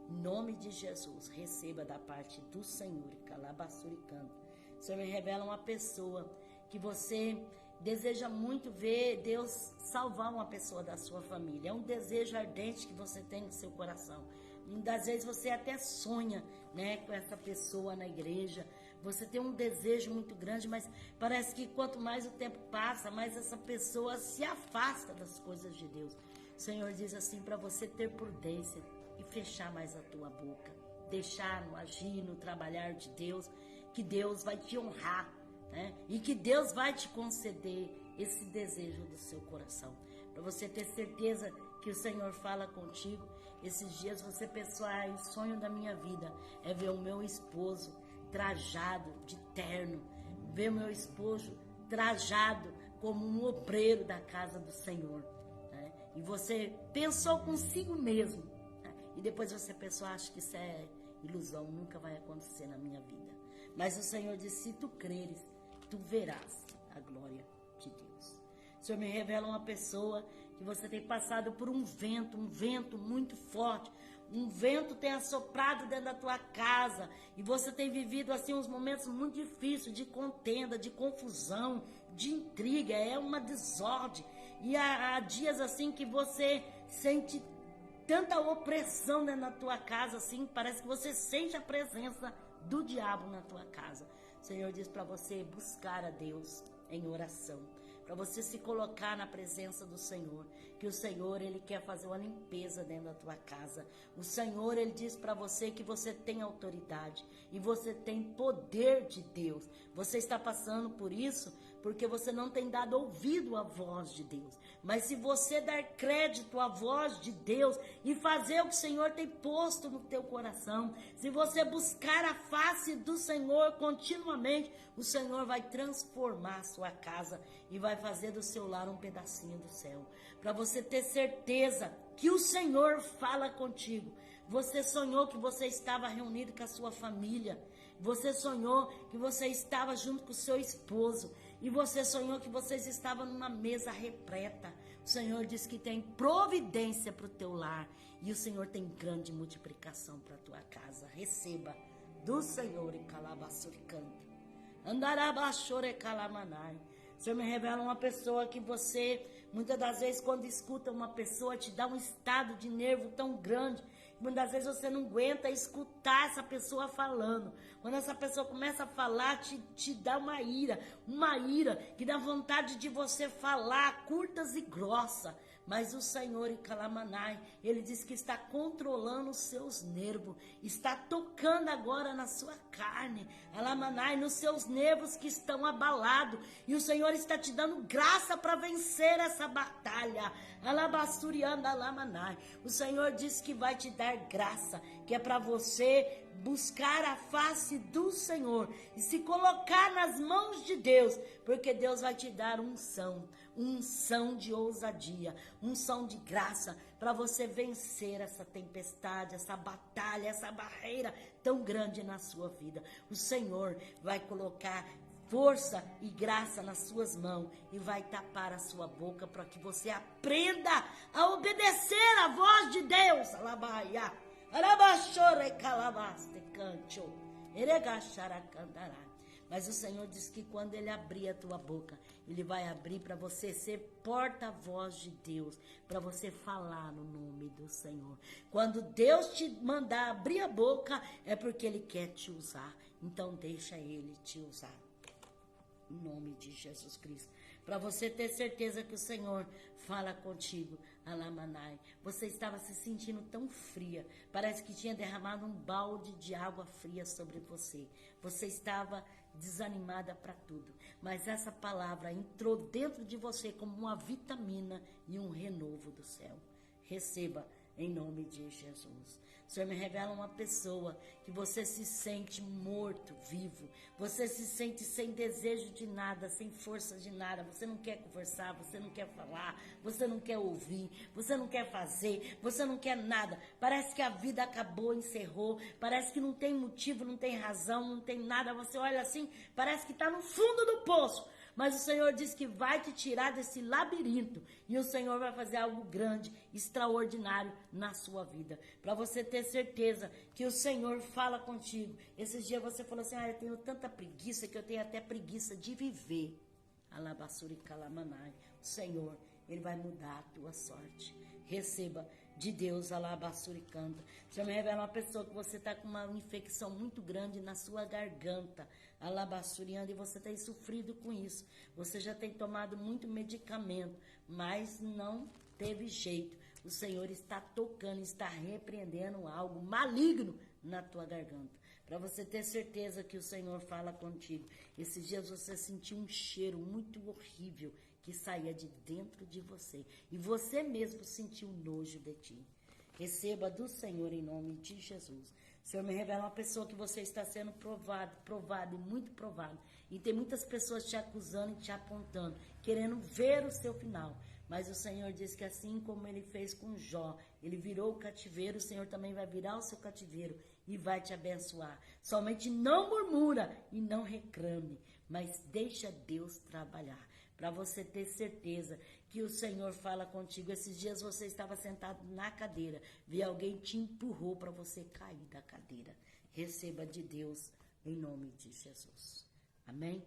Em nome de Jesus, receba da parte do Senhor, Calabassuricando. O Senhor me revela uma pessoa que você deseja muito ver Deus salvar uma pessoa da sua família. É um desejo ardente que você tem no seu coração. Muitas vezes você até sonha, né, com essa pessoa na igreja. Você tem um desejo muito grande, mas parece que quanto mais o tempo passa, mais essa pessoa se afasta das coisas de Deus. O Senhor diz assim para você ter prudência e fechar mais a tua boca. Deixar no agir, no trabalhar de Deus, que Deus vai te honrar, né? E que Deus vai te conceder esse desejo do seu coração. Para você ter certeza que o Senhor fala contigo. Esses dias você pensou, o sonho da minha vida é ver o meu esposo trajado de terno, ver o meu esposo trajado como um obreiro da casa do Senhor, né? E você pensou consigo mesmo, né? E depois você pensou, acho que isso é ilusão, nunca vai acontecer na minha vida. Mas o Senhor disse, se tu creres, tu verás a glória de Deus. O Senhor me revela uma pessoa que você tem passado por um vento muito forte. Um vento tem assoprado dentro da tua casa e você tem vivido assim uns momentos muito difíceis de contenda, de confusão, de intriga, é uma desordem. E há dias assim que você sente tanta opressão dentro da tua casa, assim, parece que você sente a presença do diabo na tua casa. O Senhor diz para você buscar a Deus em oração, para você se colocar na presença do Senhor, que o Senhor, Ele quer fazer uma limpeza dentro da tua casa. O Senhor, Ele diz para você que você tem autoridade e você tem poder de Deus. Você está passando por isso porque você não tem dado ouvido à voz de Deus. Mas se você dar crédito à voz de Deus e fazer o que o Senhor tem posto no teu coração, se você buscar a face do Senhor continuamente, o Senhor vai transformar a sua casa e vai fazer do seu lar um pedacinho do céu. Para você ter certeza que o Senhor fala contigo. Você sonhou que você estava reunido com a sua família. Você sonhou que você estava junto com o seu esposo. E você sonhou que vocês estavam numa mesa repleta. O Senhor diz que tem providência para o teu lar. E o Senhor tem grande multiplicação para a tua casa. Receba do Senhor e calabassuricando. Andarabachore calamanai. O Senhor me revela uma pessoa que você, muitas das vezes, quando escuta uma pessoa, te dá um estado de nervo tão grande. Muitas vezes você não aguenta escutar essa pessoa falando. Quando essa pessoa começa a falar, te dá uma ira que dá vontade de você falar curtas e grossas. mas o Senhor, Icalamanai, ele diz que está controlando os seus nervos, está tocando agora na sua carne, Alamanai, nos seus nervos que estão abalados, e o Senhor está te dando graça para vencer essa batalha, Alabassurianda, Alamanai. O Senhor diz que vai te dar graça, que é para você buscar a face do Senhor e se colocar nas mãos de Deus, porque Deus vai te dar unção de ousadia, unção de graça, para você vencer essa tempestade, essa batalha, essa barreira tão grande na sua vida. O Senhor vai colocar força e graça nas suas mãos e vai tapar a sua boca para que você aprenda a obedecer a voz de Deus. Alabaia. Mas o Senhor diz que quando Ele abrir a tua boca, Ele vai abrir para você ser porta-voz de Deus, para você falar no nome do Senhor. Quando Deus te mandar abrir a boca, é porque Ele quer te usar. Então deixa Ele te usar. Em nome de Jesus Cristo. Para você ter certeza que o Senhor fala contigo. Alamanai. Você estava se sentindo tão fria. Parece que tinha derramado um balde de água fria sobre você. Você estava desanimada para tudo. Mas essa palavra entrou dentro de você como uma vitamina e um renovo do céu. Receba em nome de Jesus. O Senhor me revela uma pessoa que você se sente morto, vivo. Você se sente sem desejo de nada, sem força de nada. Você não quer conversar, você não quer falar, você não quer ouvir, você não quer fazer, você não quer nada. Parece que a vida acabou, encerrou. Parece que não tem motivo, não tem razão, não tem nada. Você olha assim, parece que está no fundo do poço. Mas o Senhor diz que vai te tirar desse labirinto. E o Senhor vai fazer algo grande, extraordinário na sua vida. Para você ter certeza que o Senhor fala contigo. Esses dias você falou assim, eu tenho tanta preguiça que eu tenho até preguiça de viver. Alabassuri Kalamanai. O Senhor, Ele vai mudar a tua sorte. Receba de Deus, Alabassuri Canta. O Senhor me revela uma pessoa que você está com uma infecção muito grande na sua garganta. Alabassurianda, e você tem sofrido com isso. Você já tem tomado muito medicamento, mas não teve jeito. O Senhor está tocando, está repreendendo algo maligno na tua garganta. Para você ter certeza que o Senhor fala contigo. Esses dias você sentiu um cheiro muito horrível que saía de dentro de você. E você mesmo sentiu nojo de ti. Receba do Senhor em nome de Jesus. O Senhor me revela uma pessoa que você está sendo provado e muito provado. E tem muitas pessoas te acusando e te apontando, querendo ver o seu final. Mas o Senhor diz que assim como Ele fez com Jó, Ele virou o cativeiro, o Senhor também vai virar o seu cativeiro e vai te abençoar. Somente não murmura e não reclame, mas deixa Deus trabalhar. Para você ter certeza que o Senhor fala contigo. Esses dias você estava sentado na cadeira, e alguém te empurrou para você cair da cadeira. Receba de Deus em nome de Jesus. Amém?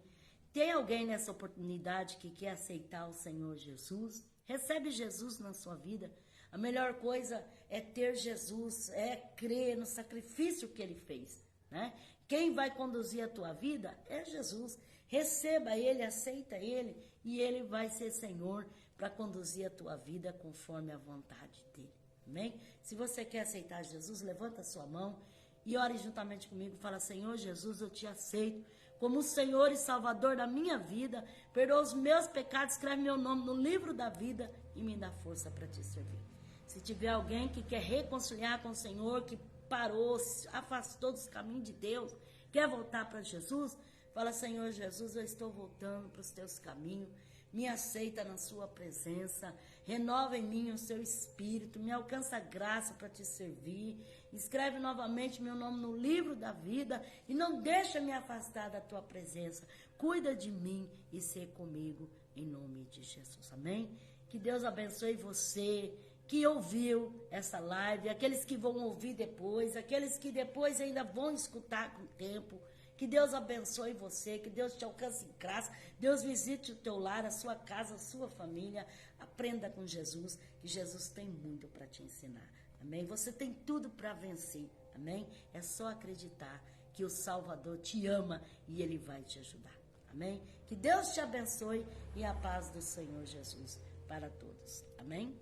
Tem alguém nessa oportunidade que quer aceitar o Senhor Jesus? Recebe Jesus na sua vida. A melhor coisa é ter Jesus, é crer no sacrifício que Ele fez, né? Quem vai conduzir a tua vida é Jesus. Receba Ele, aceita Ele e Ele vai ser Senhor para conduzir a tua vida conforme a vontade dEle. Amém? Se você quer aceitar Jesus, levanta a sua mão e ore juntamente comigo. Fala, Senhor Jesus, eu te aceito como o Senhor e Salvador da minha vida. Perdoa os meus pecados, escreve meu nome no livro da vida e me dá força para te servir. Se tiver alguém que quer reconciliar com o Senhor, que parou, se afastou dos caminhos de Deus, quer voltar para Jesus, fala, Senhor Jesus, eu estou voltando para os teus caminhos, me aceita na sua presença, renova em mim o seu espírito, me alcança graça para te servir, escreve novamente meu nome no livro da vida e não deixa me afastar da tua presença, cuida de mim e ser comigo em nome de Jesus, amém? Que Deus abençoe você que ouviu essa live, aqueles que vão ouvir depois, aqueles que depois ainda vão escutar com o tempo. Que Deus abençoe você, que Deus te alcance em graça, Deus visite o teu lar, a sua casa, a sua família. Aprenda com Jesus, que Jesus tem muito para te ensinar. Amém? Você tem tudo para vencer. Amém? É só acreditar que o Salvador te ama e Ele vai te ajudar. Amém? Que Deus te abençoe e a paz do Senhor Jesus para todos. Amém?